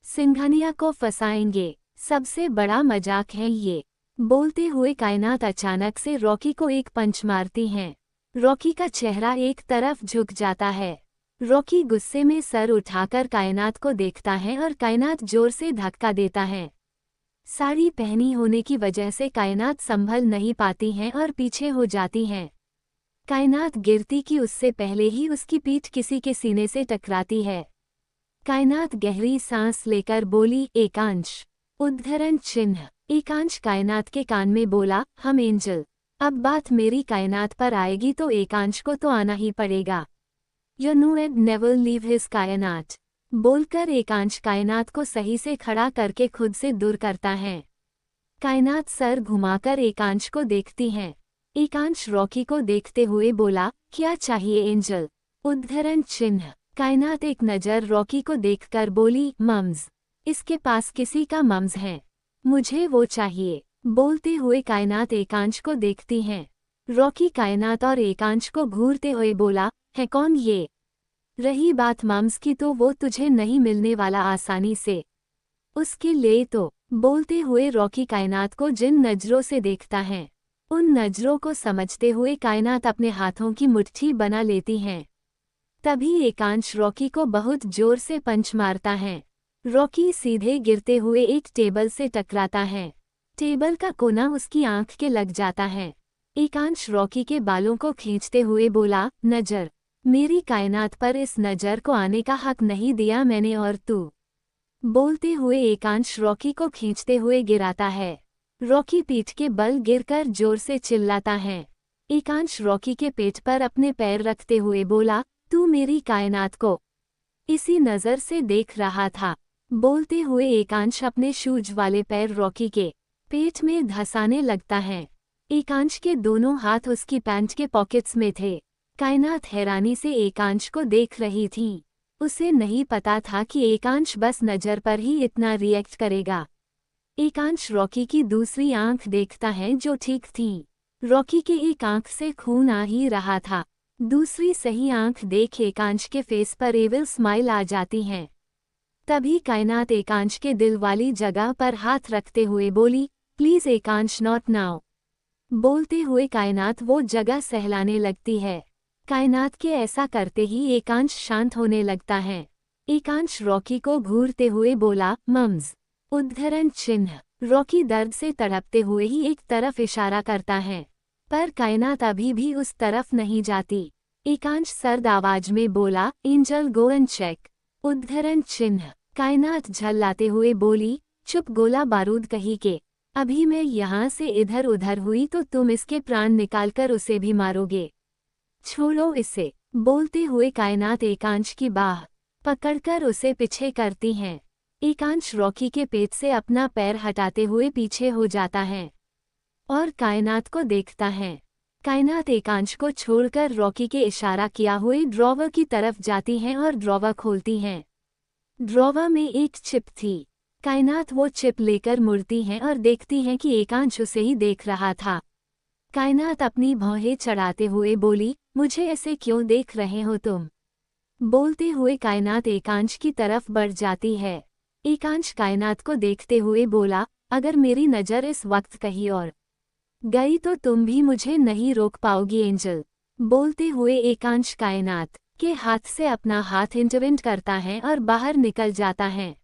सिंघानिया को फंसाएंगे, सबसे बड़ा मजाक है ये। बोलते हुए कायनात अचानक से रॉकी को एक पंच मारती हैं। रॉकी का चेहरा एक तरफ झुक जाता है। रॉकी गुस्से में सर उठाकर कायनात को देखता है और कायनात जोर से धक्का देता है। साड़ी पहनी होने की वजह से कायनात संभल नहीं पाती हैं और पीछे हो जाती हैं। कायनात गिरती कि उससे पहले ही उसकी पीठ किसी के सीने से टकराती है। कायनात गहरी सांस लेकर बोली, एकांश। उद्धरण चिन्ह। एकांश कायनात के कान में बोला, हम एंजल। अब बात मेरी कायनात पर आएगी तो एकांश को तो आना ही पड़ेगा। You know I'd never leave his Kaynat. बोलकर एकांश कायनात को सही से खड़ा करके खुद से दूर करता है। कायनात सर घुमाकर एकांश को देखती हैं। एकांश रॉकी को देखते हुए बोला, क्या चाहिए एंजल? उद्धरण चिन्ह। कायनात एक नज़र रॉकी को देखकर बोली, मम्स। इसके पास किसी का मम्स है, मुझे वो चाहिए। बोलते हुए कायनात एकांश को देखती हैं। रॉकी कायनात और एकांश को घूरते हुए बोला, है कौन ये? रही बात मम्स की तो वो तुझे नहीं मिलने वाला आसानी से। उसके लिए तो। बोलते हुए रॉकी कायनात को जिन नज़रों से देखता है उन नज़रों को समझते हुए कायनात अपने हाथों की मुट्ठी बना लेती हैं। तभी एकांश रॉकी को बहुत जोर से पंच मारता है। रॉकी सीधे गिरते हुए एक टेबल से टकराता है। टेबल का कोना उसकी आंख के लग जाता है। एकांश रॉकी के बालों को खींचते हुए बोला, नजर। मेरी कायनात पर इस नजर को आने का हक नहीं दिया मैंने और तू। बोलते हुए एकांश रॉकी को खींचते हुए गिराता है। रॉकी पीठ के बल गिरकर जोर से चिल्लाता है। एकांश रॉकी के पेट पर अपने पैर रखते हुए बोला, तू मेरी कायनात को इसी नज़र से देख रहा था। बोलते हुए एकांश अपने शूज वाले पैर रॉकी के पेट में धंसाने लगता है। एकांश के दोनों हाथ उसकी पैंट के पॉकेट्स में थे। कायनात हैरानी से एकांश को देख रही थी। उसे नहीं पता था कि एकांश बस नज़र पर ही इतना रिएक्ट करेगा। एकांश रॉकी की दूसरी आंख देखता है जो ठीक थी। रॉकी के एक आंख से खून आ ही रहा था। दूसरी सही आंख देख एकांश के फेस पर एविल स्माइल आ जाती है। तभी कायनात एकांश के दिल वाली जगह पर हाथ रखते हुए बोली, प्लीज एकांश नॉट नाउ। बोलते हुए कायनात वो जगह सहलाने लगती है। कायनात के ऐसा करते ही एकांश शांत होने लगता है। एकांश रॉकी को घूरते हुए बोला, मम्स। उद्धरण चिन्ह। रॉकी दर्द से तड़पते हुए ही एक तरफ इशारा करता है, पर कायनात अभी भी उस तरफ नहीं जाती। एकांश सर्द आवाज में बोला, एंजल गो एंड चेक। उद्धरण चिन्ह। कायनात झल्लाते हुए बोली, चुप गोला बारूद कहीं के। अभी मैं यहाँ से इधर उधर हुई तो तुम इसके प्राण निकालकर उसे भी मारोगे। छोड़ो इसे। बोलते हुए कायनात एकांश की बाह पकड़कर उसे पीछे करती हैं। एकांश रॉकी के पेट से अपना पैर हटाते हुए पीछे हो जाता है और कायनात को देखता है। कायनात एकांश को छोड़कर रॉकी के इशारा किया हुए ड्रॉवर की तरफ जाती हैं और ड्रॉवर खोलती हैं। ड्रॉवर में एक चिप थी। कायनात वो चिप लेकर मुड़ती हैं और देखती हैं कि एकांश उसे ही देख रहा था। कायनात अपनी भौहें चढ़ाते हुए बोली, मुझे ऐसे क्यों देख रहे हो तुम? बोलते हुए कायनात एकांश की तरफ बढ़ जाती है। एकांश कायनात को देखते हुए बोला, अगर मेरी नज़र इस वक्त कहीं और गई तो तुम भी मुझे नहीं रोक पाओगी एंजल। बोलते हुए एकांश कायनात के हाथ से अपना हाथ इंटरवेंट करता है और बाहर निकल जाता है।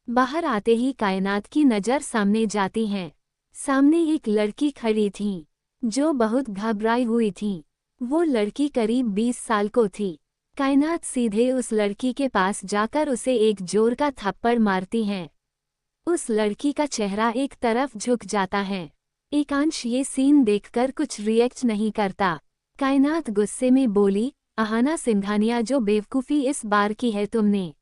बाहर आते ही कायनात की नज़र सामने जाती है। सामने एक लड़की खड़ी थी जो बहुत घबराई हुई थी। वो लड़की करीब 20 साल को थी। कायनात सीधे उस लड़की के पास जाकर उसे एक जोर का थप्पड़ मारती है। उस लड़की का चेहरा एक तरफ झुक जाता है। एकांश ये सीन देखकर कुछ रिएक्ट नहीं करता। कायनात गुस्से में बोली, अहाना सिंघानिया, जो बेवकूफ़ी इस बार की है तुमने,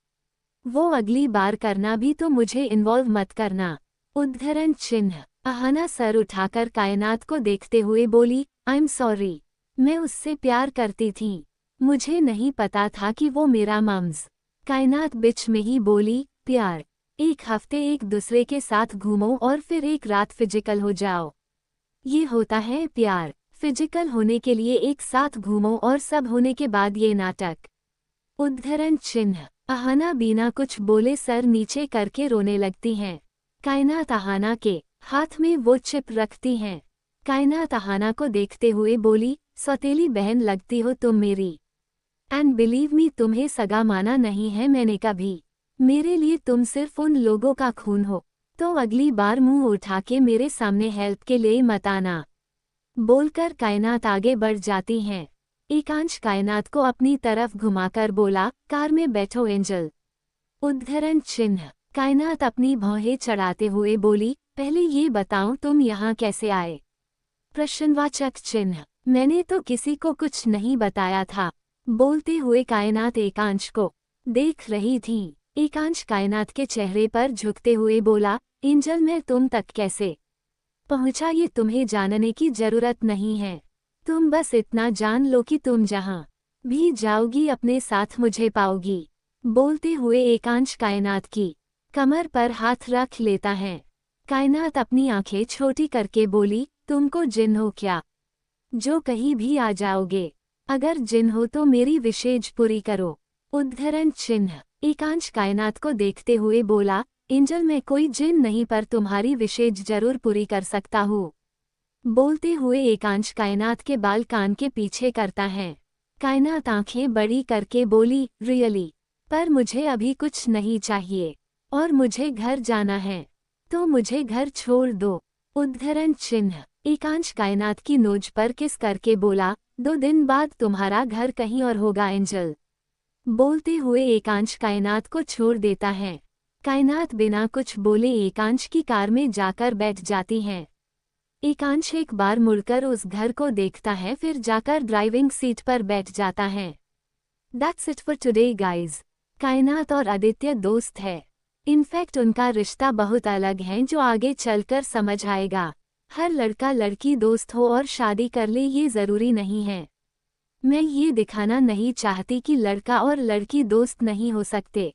वो अगली बार करना भी तो मुझे इन्वॉल्व मत करना। उद्धरण चिन्ह। अहाना सर उठाकर कायनात को देखते हुए बोली, आई एम सॉरी, मैं उससे प्यार करती थी, मुझे नहीं पता था कि वो मेरा मम्स। कायनात बीच में ही बोली, प्यार? एक हफ्ते एक दूसरे के साथ घूमो और फिर एक रात फिजिकल हो जाओ, ये होता है प्यार? फिजिकल होने के लिए एक साथ घूमो और सब होने के बाद ये नाटक। उद्धरण चिन्ह। अहाना बिना कुछ बोले सर नीचे करके रोने लगती हैं। कायनात अहाना के हाथ में वो चिप रखती हैं। कायनात अहाना को देखते हुए बोली, सौतेली बहन लगती हो तुम मेरी। एंड बिलीव मी, तुम्हें सगा माना नहीं है मैंने कभी। मेरे लिए तुम सिर्फ उन लोगों का खून हो, तो अगली बार मुंह उठा के मेरे सामने हेल्प के लिए मत आना। बोलकर कायनात आगे बढ़ जाती हैं। एकांश कायनात को अपनी तरफ घुमाकर बोला, कार में बैठो एंजल। उद्धरण चिन्ह। कायनात अपनी भौहें चढ़ाते हुए बोली, पहले ये बताओ तुम यहाँ कैसे आए? प्रश्नवाचक चिन्ह। मैंने तो किसी को कुछ नहीं बताया था। बोलते हुए कायनात एकांश को देख रही थी। एकांश कायनात के चेहरे पर झुकते हुए बोला, एंजल मैं तुम तक कैसे पहुंचा ये तुम्हें जानने की जरूरत नहीं है। तुम बस इतना जान लो कि तुम जहां भी जाओगी अपने साथ मुझे पाओगी। बोलते हुए एकांश कायनात की कमर पर हाथ रख लेता है। कायनात अपनी आंखें छोटी करके बोली, तुमको जिन हो क्या जो कहीं भी आ जाओगे? अगर जिन हो तो मेरी विशेष पूरी करो। उद्धरण चिन्ह। एकांश कायनात को देखते हुए बोला, एंजल मैं कोई जिन नहीं पर तुम्हारी विशेष जरूर पूरी कर सकता हूँ। बोलते हुए एकांश कायनात के बाल कान के पीछे करता है। कायनात आंखें बड़ी करके बोली, रियली? पर मुझे अभी कुछ नहीं चाहिए और मुझे घर जाना है, तो मुझे घर छोड़ दो। उद्धरण चिन्ह। एकांश कायनात की नोज पर किस करके बोला, 2 दिन बाद तुम्हारा घर कहीं और होगा एंजल। बोलते हुए एकांश कायनात को छोड़ देता है। कायनात बिना कुछ बोले एकांश की कार में जाकर बैठ जाती हैं। एकांश एक बार मुड़कर उस घर को देखता है, फिर जाकर ड्राइविंग सीट पर बैठ जाता है। That's it for today guys। कायनात और आदित्य दोस्त है। इनफैक्ट उनका रिश्ता बहुत अलग है जो आगे चलकर समझ आएगा। हर लड़का लड़की दोस्त हो और शादी कर ले ये ज़रूरी नहीं है। मैं ये दिखाना नहीं चाहती कि लड़का और लड़की दोस्त नहीं हो सकते।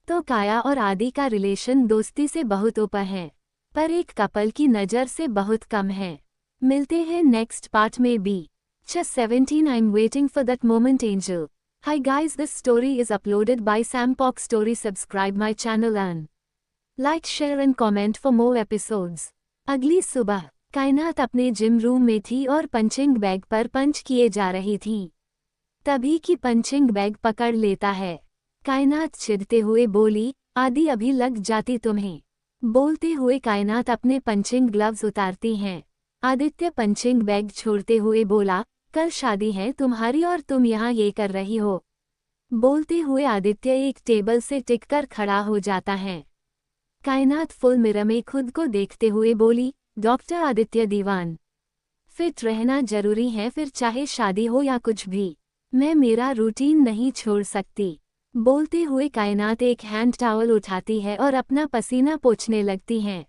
तो काया और आदि का रिलेशन दोस्ती से बहुत ऊपर है, पर एक कपल की नज़र से बहुत कम है। मिलते हैं नेक्स्ट पार्ट में भी। Just 17 I'm waiting for that moment angel। Hi guys, this story is uploaded by Sampok Story। Subscribe my channel and like, share and comment for more episodes। अगली सुबह कायनात अपने जिम रूम में थी और punching bag पर पंच किए जा रही थी। तभी की पंचिंग बैग पकड़ लेता है। कायनात चिढ़ते हुए बोली, आदि अभी लग जाती तुम्हें। बोलते हुए कायनात अपने पंचिंग ग्लव्स उतारती हैं। आदित्य पंचिंग बैग छोड़ते हुए बोला, कल शादी है तुम्हारी और तुम यहाँ ये कर रही हो। बोलते हुए आदित्य एक टेबल से टिककर खड़ा हो जाता है। कायनात फुल मिरर में खुद को देखते हुए बोली, डॉक्टर आदित्य दीवान, फिट रहना जरूरी है, फिर चाहे शादी हो या कुछ भी। मैं मेरा रूटीन नहीं छोड़ सकती। बोलते हुए कायनात एक हैंड टॉवल उठाती है और अपना पसीना पोंछने लगती हैं।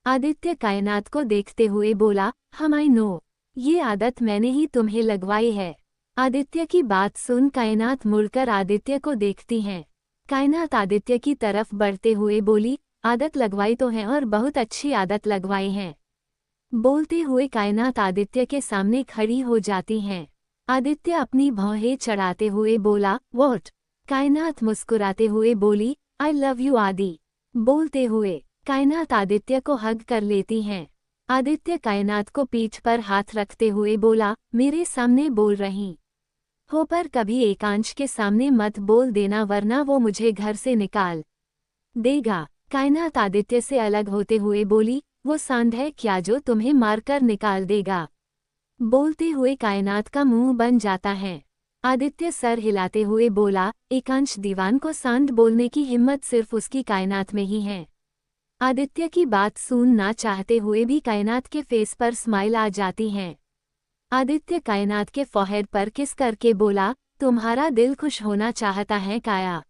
आदित्य कायनात को देखते हुए बोला, हम आई नो ये आदत मैंने ही तुम्हें लगवाई है। आदित्य की बात सुन कायनात मुड़कर आदित्य को देखती हैं। कायनात आदित्य की तरफ बढ़ते हुए बोली, आदत लगवाई तो है और बहुत अच्छी आदत लगवाई है। बोलते हुए कायनात आदित्य के सामने खड़ी हो जाती हैं। आदित्य अपनी भौहें चढ़ाते हुए बोला, व्हाट? कायनात मुस्कुराते हुए बोली, आई लव यू आदि। बोलते हुए कायनात आदित्य को हग कर लेती हैं। आदित्य कायनात को पीठ पर हाथ रखते हुए बोला, मेरे सामने बोल रही हो पर कभी एकांश के सामने मत बोल देना वरना वो मुझे घर से निकाल देगा। कायनात आदित्य से अलग होते हुए बोली, वो सांड है क्या जो तुम्हें मारकर निकाल देगा? बोलते हुए कायनात का मुंह बन जाता है। आदित्य सर हिलाते हुए बोला, एकांश दीवान को सांड बोलने की हिम्मत सिर्फ उसकी कायनात में ही है। आदित्य की बात सुनना चाहते हुए भी कायनात के फेस पर स्माइल आ जाती है। आदित्य कायनात के फोरहेड पर किस करके बोला, तुम्हारा दिल खुश होना चाहता है काया,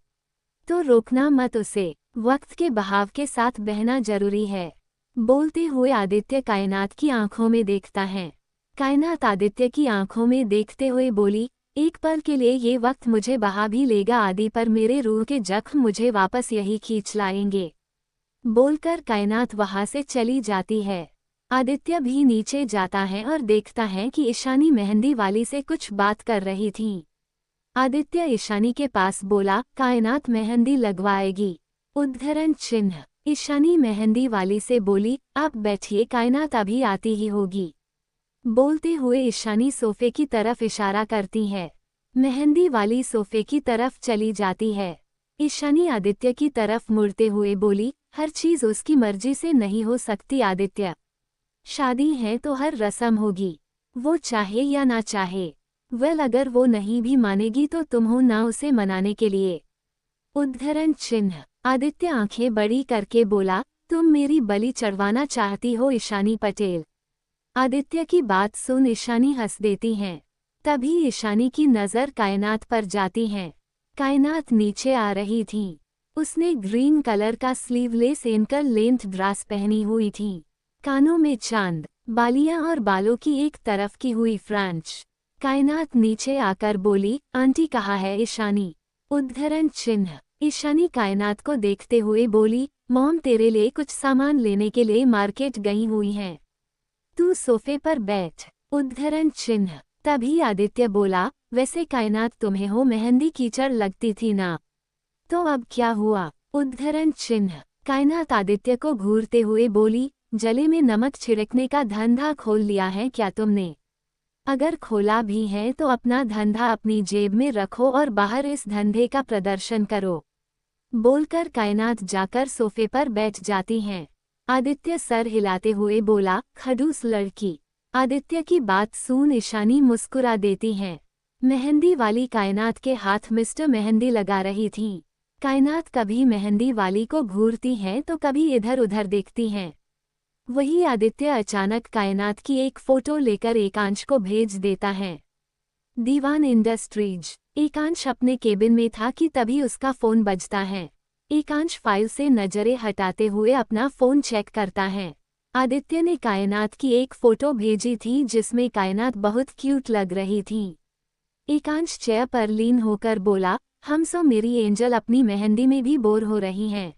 तो रोकना मत उसे, वक्त के बहाव के साथ बहना जरूरी है। बोलते हुए आदित्य कायनात की आंखों में देखता है। कायनात आदित्य की आंखों में देखते हुए बोली, एक पल के लिए ये वक्त मुझे बहा भी लेगा आदि पर मेरे रूह के जख्म मुझे वापस यही खींच लाएंगे। बोलकर कायनात वहां से चली जाती है। आदित्य भी नीचे जाता है और देखता है कि ईशानी मेहंदी वाली से कुछ बात कर रही थी। आदित्य ईशानी के पास बोला, कायनात मेहंदी लगवाएगी? उद्धरण चिन्ह। ईशानी मेहंदी वाली से बोली, आप बैठिए कायनात अभी आती ही होगी। बोलते हुए ईशानी सोफे की तरफ इशारा करती है। मेहंदी वाली सोफे की तरफ चली जाती है। ईशानी आदित्य की तरफ मुड़ते हुए बोली, हर चीज उसकी मर्जी से नहीं हो सकती आदित्य। शादी है तो हर रस्म होगी, वो चाहे या ना चाहे। अगर वो नहीं भी मानेगी तो तुम हो ना उसे मनाने के लिए। उद्धरण चिन्ह। आदित्य आंखें बड़ी करके बोला, तुम मेरी बलि चढ़वाना चाहती हो ईशानी पटेल? आदित्य की बात सुन ईशानी हंस देती हैं। तभी ईशानी की नज़र कायनात पर जाती है। कायनात नीचे आ रही थी। उसने ग्रीन कलर का स्लीवलेस एंकल लेंथ ड्रेस पहनी हुई थी। कानों में चांद, बालियां और बालों की एक तरफ की हुई फ्रेंच। कायनात नीचे आकर बोली, आंटी कहाँ है ईशानी? उद्धरण चिन्ह। ईशानी कायनात को देखते हुए बोली, मॉम तेरे लिए कुछ सामान लेने के लिए मार्केट गई हुई हैं। तू सोफे पर बैठ। उद्धरण चिन्ह। तभी आदित्य बोला, वैसे कायनात तुम्हें हो मेहंदी कीचड़ लगती थी ना, तो अब क्या हुआ? उद्धरण चिन्ह। कायनात आदित्य को घूरते हुए बोली, जले में नमक छिड़कने का धंधा खोल लिया है क्या तुमने? अगर खोला भी है तो अपना धंधा अपनी जेब में रखो और बाहर इस धंधे का प्रदर्शन करो। बोलकर कायनात जाकर सोफे पर बैठ जाती हैं। आदित्य सर हिलाते हुए बोला, खड़ूस लड़की। आदित्य की बात सुन ईशानी मुस्कुरा देती हैं। मेहंदी वाली कायनात के हाथ मिस्टर मेहंदी लगा रही थी। कायनात कभी मेहंदी वाली को घूरती हैं तो कभी इधर उधर देखती हैं। वही आदित्य अचानक कायनात की एक फोटो लेकर एकांश को भेज देता है। दीवान इंडस्ट्रीज। एकांश अपने केबिन में था कि तभी उसका फोन बजता है। एकांश फाइल से नजरें हटाते हुए अपना फोन चेक करता है। आदित्य ने कायनात की एक फोटो भेजी थी जिसमें कायनात बहुत क्यूट लग रही थी। एकांश चेयर पर लीन होकर बोला, हम सो मेरी एंजल अपनी मेहंदी में भी बोर हो रही हैं।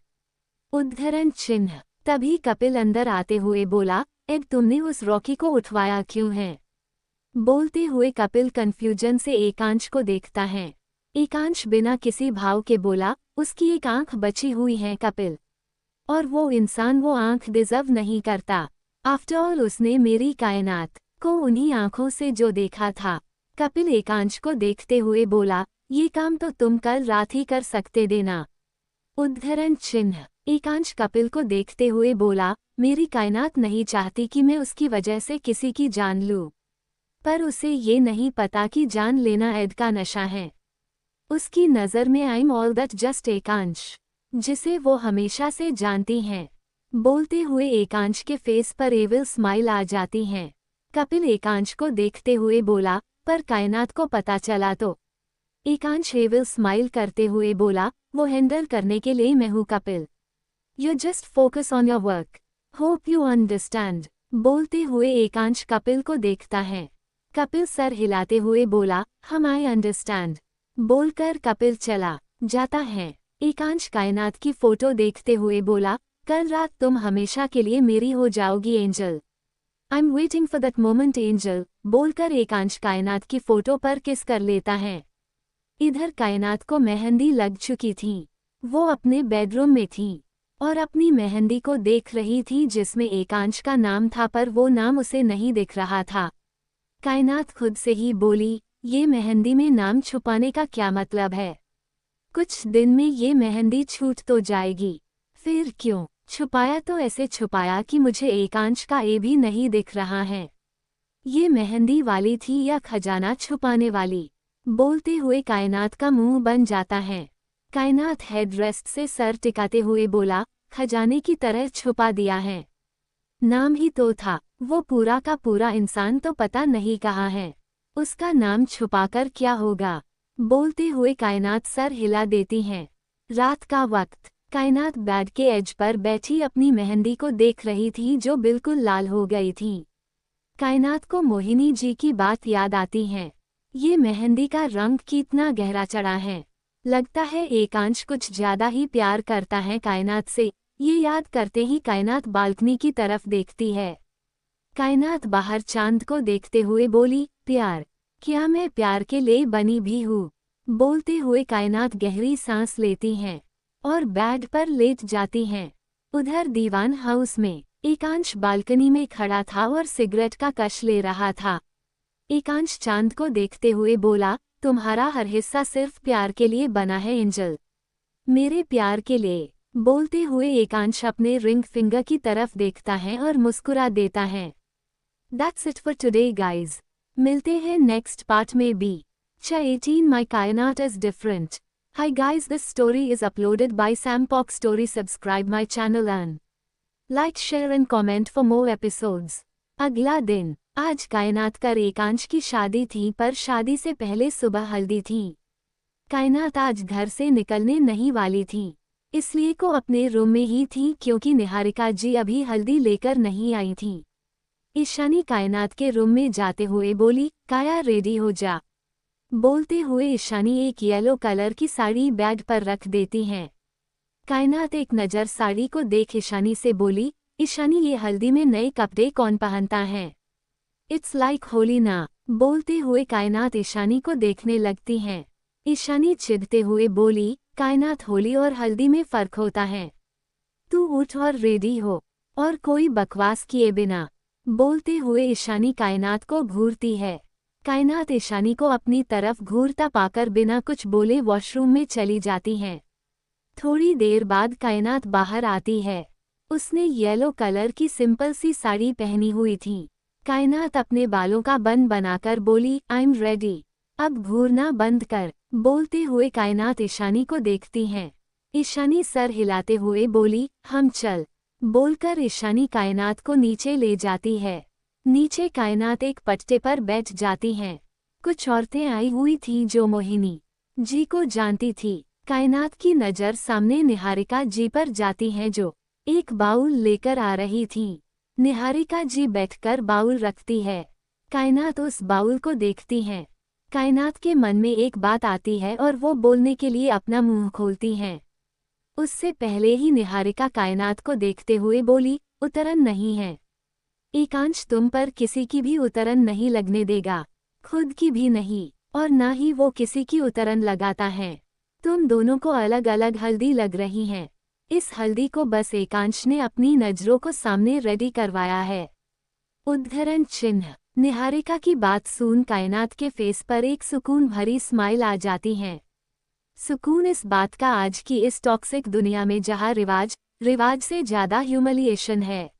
उद्धरण चिन्ह। तभी कपिल अंदर आते हुए बोला, एड तुमने उस रॉकी को उठवाया क्यों है? बोलते हुए कपिल कंफ्यूजन से एकांश को देखता है। एकांश बिना किसी भाव के बोला, उसकी एक आंख बची हुई है कपिल, और वो इंसान वो आंख डिजर्व नहीं करता। आफ्टर ऑल उसने मेरी कायनात को उन्हीं आंखों से जो देखा था। कपिल एकांश को देखते हुए बोला, ये काम तो तुम कल रात ही कर सकते देना। उद्धरण चिन्ह। एकांश कपिल को देखते हुए बोला, मेरी कायनात नहीं चाहती कि मैं उसकी वजह से किसी की जान लूं, पर उसे ये नहीं पता कि जान लेना ऐड का नशा है। उसकी नज़र में I am all that just Ekansh, जिसे वो हमेशा से जानती हैं। बोलते हुए एकांश के फेस पर एविल स्माइल आ जाती है। कपिल एकांश को देखते हुए बोला, पर कायनात को पता चला तो? एकांश एविल स्माइल करते हुए बोला, वो हैंडल करने के लिए मैं हूँ Kapil. You just focus on your work. Hope you understand. बोलते हुए एकांश कपिल को देखता है। कपिल सर हिलाते हुए बोला, हम आई अंडरस्टैंड। बोलकर कपिल चला जाता है। एकांश कायनात की फोटो देखते हुए बोला, कल रात तुम हमेशा के लिए मेरी हो जाओगी angel. I am waiting for that moment angel. बोलकर एकांश कायनात की फोटो पर किस कर लेता है। इधर कायनात को मेहंदी लग चुकी थी। वो अपने बेडरूम में थी और अपनी मेहंदी को देख रही थी जिसमें एकांश का नाम था, पर वो नाम उसे नहीं दिख रहा था। कायनात खुद से ही बोली, ये मेहंदी में नाम छुपाने का क्या मतलब है। कुछ दिन में ये मेहंदी छूट तो जाएगी, फिर क्यों छुपाया तो ऐसे छुपाया कि मुझे एकांश का ए भी नहीं दिख रहा है। ये मेहंदी वाली थी या खजाना छुपाने वाली। बोलते हुए कायनात का मुंह बन जाता है। कायनात हेडरेस्ट से सर टिकाते हुए बोला, खजाने की तरह छुपा दिया है। नाम ही तो था, वो पूरा का पूरा इंसान तो पता नहीं कहाँ है। उसका नाम छुपाकर क्या होगा। बोलते हुए कायनात सर हिला देती हैं। रात का वक्त। कायनात बेड के एज पर बैठी अपनी मेहंदी को देख रही थी जो बिल्कुल लाल हो गई थी। कायनात को मोहिनी जी की बात याद आती है। ये मेहंदी का रंग कितना गहरा चढ़ा है। लगता है एकांश कुछ ज्यादा ही प्यार करता है कायनात से। ये याद करते ही कायनात बालकनी की तरफ देखती है। कायनात बाहर चांद को देखते हुए बोली, प्यार, क्या मैं प्यार के लिए बनी भी हूँ। बोलते हुए कायनात गहरी सांस लेती हैं और बेड पर लेट जाती हैं। उधर दीवान हाउस में एकांश बालकनी में खड़ा था और सिगरेट का कश ले रहा था। एकांश चांद को देखते हुए बोला, तुम्हारा हर हिस्सा सिर्फ प्यार के लिए बना है एंजल, मेरे प्यार के लिए। बोलते हुए एकांश अपने रिंग फिंगर की तरफ देखता है और मुस्कुरा देता है। That's it for today guys. मिलते हैं नेक्स्ट पार्ट में भी। Cha 18 My Kainat is different. Hi guys, this story is uploaded by Sampok Story. Subscribe my channel and like, share and comment for more episodes. अगला दिन। आज कायनात का एकांश की शादी थी, पर शादी से पहले सुबह हल्दी थी। कायनात आज घर से निकलने नहीं वाली थी, इसलिए को अपने रूम में ही थी क्योंकि निहारिका जी अभी हल्दी लेकर नहीं आई थी। ईशानी कायनात के रूम में जाते हुए बोली, काया रेडी हो जा। बोलते हुए ईशानी एक येलो कलर की साड़ी बेड पर रख देती हैं। कायनात एक नज़र साड़ी को देख ईशानी से बोली, ईशानी ये हल्दी में नए कपड़े कौन पहनता है। इट्स लाइक होली ना। बोलते हुए कायनात ईशानी को देखने लगती हैं। ईशानी चिढ़ते हुए बोली, कायनात होली और हल्दी में फर्क होता है। तू उठ और रेडी हो और कोई बकवास किए बिना। बोलते हुए ईशानी कायनात को घूरती है। कायनात ईशानी को अपनी तरफ घूरता पाकर बिना कुछ बोले वॉशरूम में चली जाती हैं। थोड़ी देर बाद कायनात बाहर आती है। उसने येलो कलर की सिंपल सी साड़ी पहनी हुई थी। कायनात अपने बालों का बन बनाकर बोली, आई एम रेडी, अब घूरना बंद कर। बोलते हुए कायनात ईशानी को देखती हैं। ईशानी सर हिलाते हुए बोली, हम चल। बोलकर ईशानी कायनात को नीचे ले जाती है। नीचे कायनात एक पट्टे पर बैठ जाती हैं। कुछ औरतें आई हुई थीं जो मोहिनी जी को जानती थी। कायनात की नज़र सामने निहारिका जी पर जाती हैं जो एक बाउल लेकर आ रही थी। निहारिका जी बैठकर बाउल रखती है। कायनात उस बाउल को देखती हैं। कायनात के मन में एक बात आती है और वो बोलने के लिए अपना मुंह खोलती हैं। उससे पहले ही निहारिका कायनात को देखते हुए बोली, उतरन नहीं है। एकांश तुम पर किसी की भी उतरन नहीं लगने देगा, खुद की भी नहीं, और ना ही वो किसी की उतरन लगाता है। तुम दोनों को अलग अलग हल्दी लग रही हैं। इस हल्दी को बस एकांश ने अपनी नज़रों को सामने रेडी करवाया है। उद्धरण चिन्ह। निहारिका की बात सुन कायनात के फेस पर एक सुकून भरी स्माइल आ जाती है। सुकून इस बात का आज की इस टॉक्सिक दुनिया में जहाँ रिवाज से ज़्यादा ह्यूमिलिएशन है,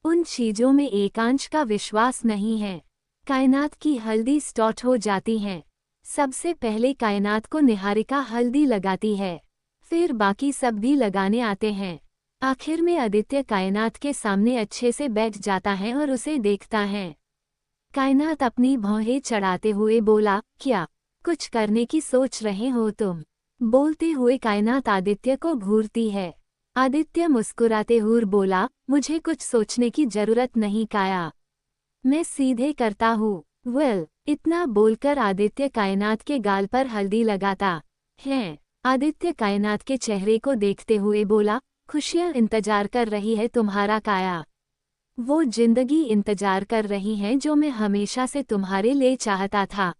उन चीज़ों में एकांश का विश्वास नहीं है। कायनात की हल्दी स्टार्ट हो जाती हैं। सबसे पहले कायनात को निहारिका हल्दी लगाती है, फिर बाकी सब भी लगाने आते हैं। आखिर में आदित्य कायनात के सामने अच्छे से बैठ जाता है और उसे देखता है। कायनात अपनी भौहें चढ़ाते हुए बोला, क्या कुछ करने की सोच रहे हो तुम। बोलते हुए कायनात आदित्य को घूरती है। आदित्य मुस्कुराते हुए बोला, मुझे कुछ सोचने की जरूरत नहीं काया, मैं सीधे करता हूँ। वेल, इतना बोलकर आदित्य कायनात के गाल पर हल्दी लगाता है। आदित्य कायनात के चेहरे को देखते हुए बोला, खुशियाँ इंतजार कर रही है तुम्हारा काया। वो जिंदगी इंतजार कर रही है जो मैं हमेशा से तुम्हारे लिए चाहता था।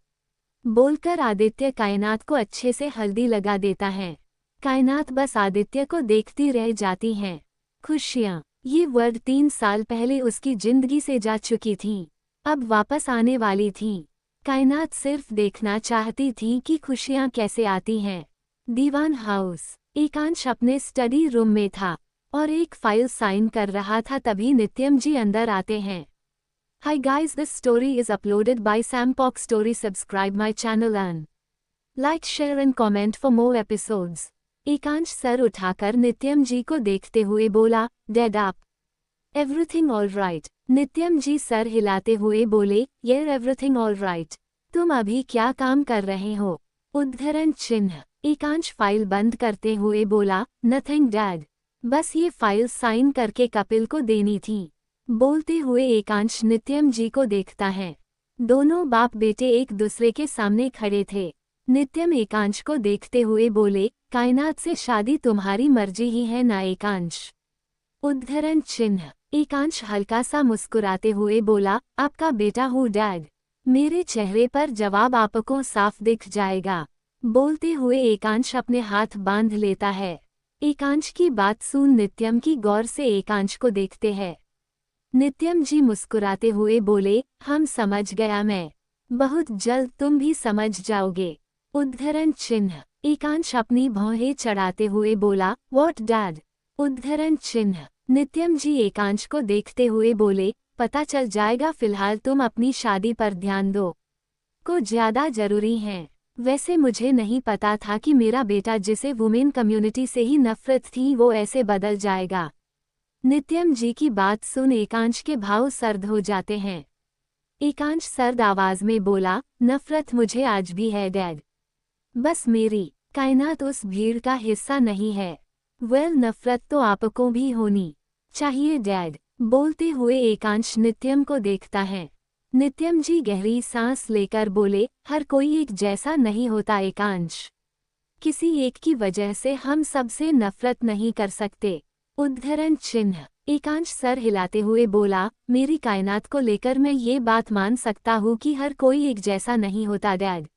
बोलकर आदित्य कायनात को अच्छे से हल्दी लगा देता है। कायनात बस आदित्य को देखती रह जाती हैं। खुशियाँ, ये वर्ड 3 साल पहले उसकी जिंदगी से जा चुकी थीं, अब वापस आने वाली थीं। कायनात सिर्फ देखना चाहती थी कि खुशियाँ कैसे आती हैं। दीवान हाउस। एकांश अपने स्टडी रूम में था और एक फाइल साइन कर रहा था, तभी नित्यम जी अंदर आते हैं। Hi guys, this story is uploaded by Sampok Story. Subscribe my channel and like, share and comment for more episodes. Ekansh sir उठाकर नित्यम जी को देखते हुए बोला, डेड आप एवरीथिंग ऑल राइट। नित्यम जी सर हिलाते हुए बोले, ये एवरीथिंग ऑल राइट। तुम अभी क्या काम कर रहे हो? उद्धरण चिन्ह। एकांश फाइल बंद करते हुए बोला, नथिंग डैड, बस ये फाइल साइन करके कपिल को देनी थी। बोलते हुए एकांश नित्यम जी को देखता है। दोनों बाप बेटे एक दूसरे के सामने खड़े थे। नित्यम एकांश को देखते हुए बोले, कायनात से शादी तुम्हारी मर्जी ही है ना एकांश? उद्धरण चिन्ह। एकांश हल्का सा मुस्कुराते हुए बोला, आपका बेटा हूँ डैड। मेरे चेहरे पर जवाब आपको साफ दिख जाएगा। बोलते हुए एकांश अपने हाथ बांध लेता है। एकांश की बात सुन नित्यम की गौर से एकांश को देखते हैं। नित्यम जी मुस्कुराते हुए बोले, हम समझ गया, मैं बहुत जल्द तुम भी समझ जाओगे। उद्धरण चिन्ह। एकांश अपनी भौहें चढ़ाते हुए बोला, व्हाट डैड? उद्धरण चिन्ह। नित्यम जी एकांश को देखते हुए बोले, पता चल जाएगा, फिलहाल तुम अपनी शादी पर ध्यान दो, को ज्यादा जरूरी है। वैसे मुझे नहीं पता था कि मेरा बेटा, जिसे वुमेन कम्युनिटी से ही नफरत थी, वो ऐसे बदल जाएगा। नित्यम जी की बात सुन एकांश के भाव सर्द हो जाते हैं। एकांश सर्द आवाज में बोला, नफरत मुझे आज भी है डैड, बस मेरी कायनात उस भीड़ का हिस्सा नहीं है। वेल, नफरत तो आपको भी होनी चाहिए डैड। बोलते हुए एकांश नित्यम को देखता है। नित्यम जी गहरी सांस लेकर बोले, हर कोई एक जैसा नहीं होता एकांश, किसी एक की वजह से हम सबसे नफरत नहीं कर सकते। उद्धरण चिन्ह। एकांश सर हिलाते हुए बोला, मेरी कायनात को लेकर मैं ये बात मान सकता हूँ कि हर कोई एक जैसा नहीं होता डैड।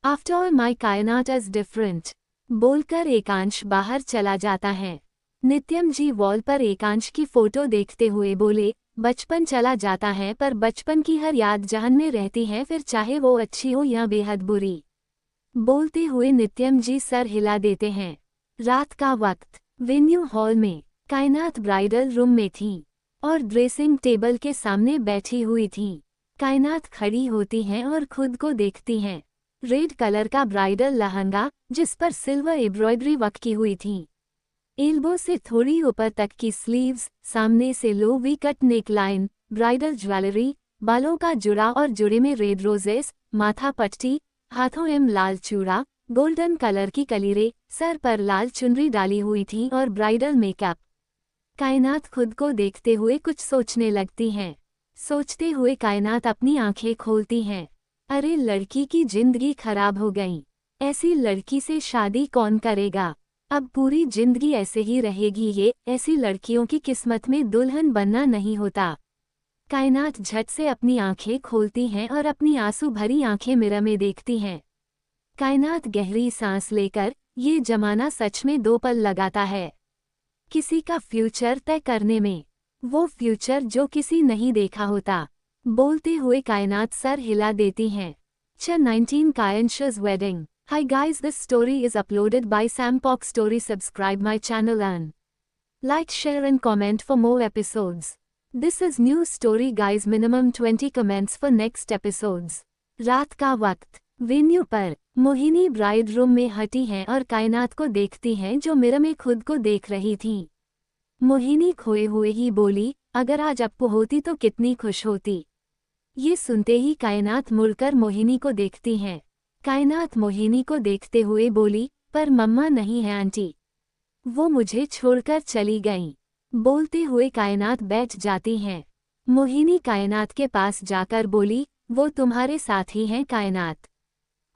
आफ्टर ऑल माई कायनात इज डिफरेंट। बोलकर एकांश बाहर चला जाता है। नित्यम जी वॉल पर एकांश की फोटो देखते हुए बोले, बचपन चला जाता है पर बचपन की हर याद जहन में रहती है, फिर चाहे वो अच्छी हो या बेहद बुरी। बोलते हुए नित्यम जी सर हिला देते हैं। रात का वक्त। वेन्यू हॉल में कायनात ब्राइडल रूम में थी और ड्रेसिंग टेबल के सामने बैठी हुई थी। कायनात खड़ी होती हैं और खुद को देखती हैं। रेड कलर का ब्राइडल लहंगा, जिस पर सिल्वर एम्ब्रॉयडरी वर्क की हुई थी। एल्बो से थोड़ी ऊपर तक की स्लीव्स, सामने से low V cut neckline, bridal jewellery, बालों का जुड़ा और जुड़े में रेड रोजेस, माथा पट्टी, हाथों में लाल चूड़ा, गोल्डन कलर की कलीरे, सर पर लाल चुनरी डाली हुई थी और ब्राइडल मेकअप। कायनात खुद को देखते हुए कुछ सोचने लगती हैं। सोचते हुए कायनात अपनी आंखें खोलती हैं। अरे, लड़की की जिंदगी खराब हो गई। ऐसी लड़की से शादी कौन करेगा? अब पूरी जिंदगी ऐसे ही रहेगी ये। ऐसी लड़कियों की किस्मत में दुल्हन बनना नहीं होता। कायनात झट से अपनी आंखें खोलती हैं और अपनी आंसू भरी आंखें मिरर में देखती हैं। कायनात गहरी सांस लेकर, ये जमाना सच में 2 पल लगाता है किसी का फ्यूचर तय करने में, वो फ्यूचर जो किसी नहीं देखा होता। बोलते हुए कायनात सर हिला देती हैं। 19 Kayansh's wedding. Hi guys, this story is uploaded by Sampok Story. Subscribe my channel and like, share and comment for more episodes. This is new story guys. Minimum 20 comments for next episodes. रात का वक्त। Venue पर Mohini bride room में हटी हैं और कायनात को देखती हैं, जो मिरर में खुद को देख रही थी। मोहिनी खोए हुए ही बोली, अगर आज अप्पू होती तो कितनी खुश होती। ये सुनते ही कायनात मुड़कर मोहिनी को देखती हैं। कायनात मोहिनी को देखते हुए बोली, पर मम्मा नहीं है आंटी। वो मुझे छोड़कर चली गईं। बोलते हुए कायनात बैठ जाती हैं। मोहिनी कायनात के पास जाकर बोली, वो तुम्हारे साथ ही हैं कायनात।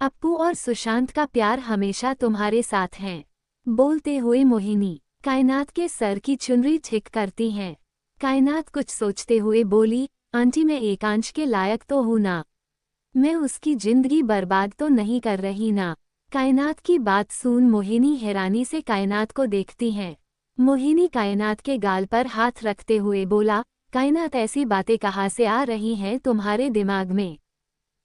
अप्पू और सुशांत का प्यार हमेशा तुम्हारे साथ हैं। बोलते हुए मोहिनी कायनात के सर की चुनरी ठीक करती हैं। कायनात कुछ सोचते हुए बोली, आंटी मैं एकांश के लायक तो हूं ना? मैं उसकी जिंदगी बर्बाद तो नहीं कर रही ना? कायनात की बात सुन मोहिनी हैरानी से कायनात को देखती हैं। मोहिनी कायनात के गाल पर हाथ रखते हुए बोला, कायनात ऐसी बातें कहाँ से आ रही हैं तुम्हारे दिमाग में?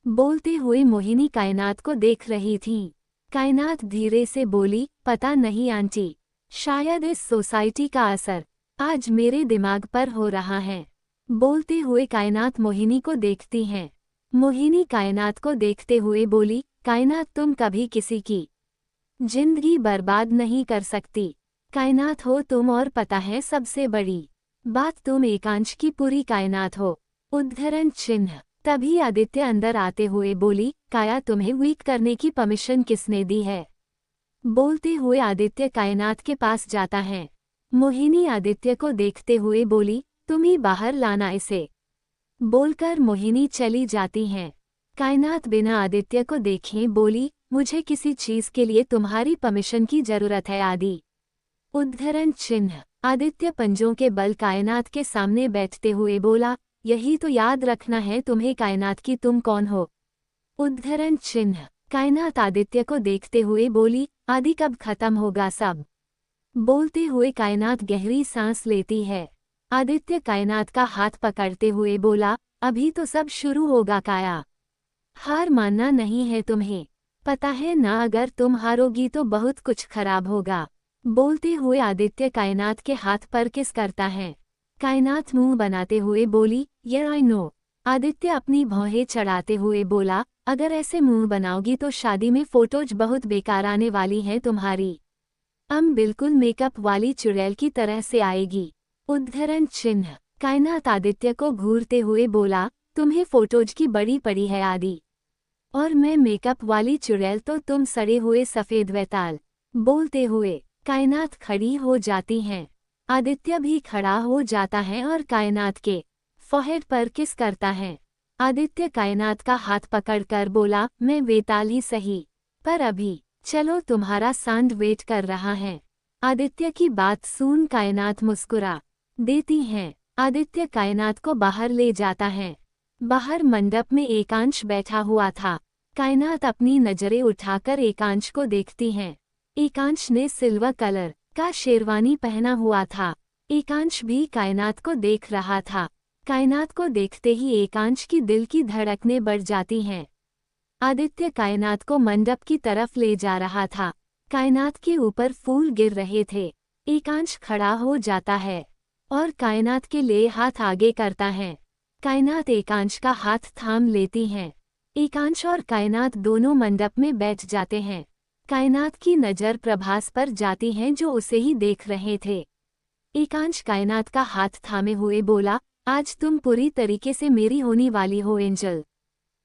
बोलते हुए मोहिनी कायनात को देख रही थी। कायनात धीरे से बोली, पता नहीं आंटी, शायद इस सोसाइटी का असर आज मेरे दिमाग पर हो रहा है। बोलते हुए कायनात मोहिनी को देखती हैं। मोहिनी कायनात को देखते हुए बोली, कायनात तुम कभी किसी की जिंदगी बर्बाद नहीं कर सकती। कायनात हो तुम और पता है सबसे बड़ी बात तुम एकांश की पूरी कायनात हो। उद्धरण चिन्ह। तभी आदित्य अंदर आते हुए बोली, काया तुम्हें वीक करने की परमिशन किसने दी है? बोलते हुए आदित्य कायनात के पास जाता है। मोहिनी आदित्य को देखते हुए बोली, तुम ही बाहर लाना इसे। बोलकर मोहिनी चली जाती हैं। कायनात बिना आदित्य को देखे बोली, मुझे किसी चीज के लिए तुम्हारी परमिशन की जरूरत है आदि। उद्धरण चिन्ह। आदित्य पंजों के बल कायनात के सामने बैठते हुए बोला, यही तो याद रखना है तुम्हें कायनात की तुम कौन हो। उद्धरण चिन्ह। कायनात आदित्य को देखते हुए बोली, आदि कब खत्म होगा सब? बोलते हुए कायनात गहरी सांस लेती है। आदित्य कायनात का हाथ पकड़ते हुए बोला, अभी तो सब शुरू होगा काया। हार मानना नहीं है तुम्हें, पता है ना अगर तुम हारोगी तो बहुत कुछ खराब होगा। बोलते हुए आदित्य कायनात के हाथ पर किस करता है। कायनात मुंह बनाते हुए बोली, ये आई नो। आदित्य अपनी भौहें चढ़ाते हुए बोला, अगर ऐसे मुंह बनाओगी तो शादी में फोटोज बहुत बेकार आने वाली हैं तुम्हारी। बिल्कुल मेकअप वाली चुड़ैल की तरह से आएगी। उद्धरण चिन्ह। कायनात आदित्य को घूरते हुए बोला, तुम्हें फोटोज की बड़ी पड़ी है आदि, और मैं मेकअप वाली चुड़ैल तो तुम सड़े हुए सफेद वैताल। बोलते हुए कायनात खड़ी हो जाती हैं। आदित्य भी खड़ा हो जाता है और कायनात के फोरहेड पर किस करता है। आदित्य कायनात का हाथ पकड़कर बोला, मैं वेताल ही सही, पर अभी चलो तुम्हारा सांड वेट कर रहा है। आदित्य की बात सुन कायनात मुस्कुरा देती हैं। आदित्य कायनात को बाहर ले जाता है। बाहर मंडप में एकांश बैठा हुआ था। कायनात अपनी नजरें उठाकर एकांश को देखती हैं। एकांश ने सिल्वर कलर का शेरवानी पहना हुआ था। एकांश भी कायनात को देख रहा था। कायनात को देखते ही एकांश की दिल की धड़कनें बढ़ जाती हैं। आदित्य कायनात को मंडप की तरफ ले जा रहा था। कायनात के ऊपर फूल गिर रहे थे। एकांश खड़ा हो जाता है और कायनात के लिए हाथ आगे करता है। कायनात एकांश का हाथ थाम लेती हैं। एकांश और कायनात दोनों मंडप में बैठ जाते हैं। कायनात की नज़र प्रभास पर जाती है जो उसे ही देख रहे थे। एकांश कायनात का हाथ थामे हुए बोला, आज तुम पूरी तरीके से मेरी होने वाली हो एंजल।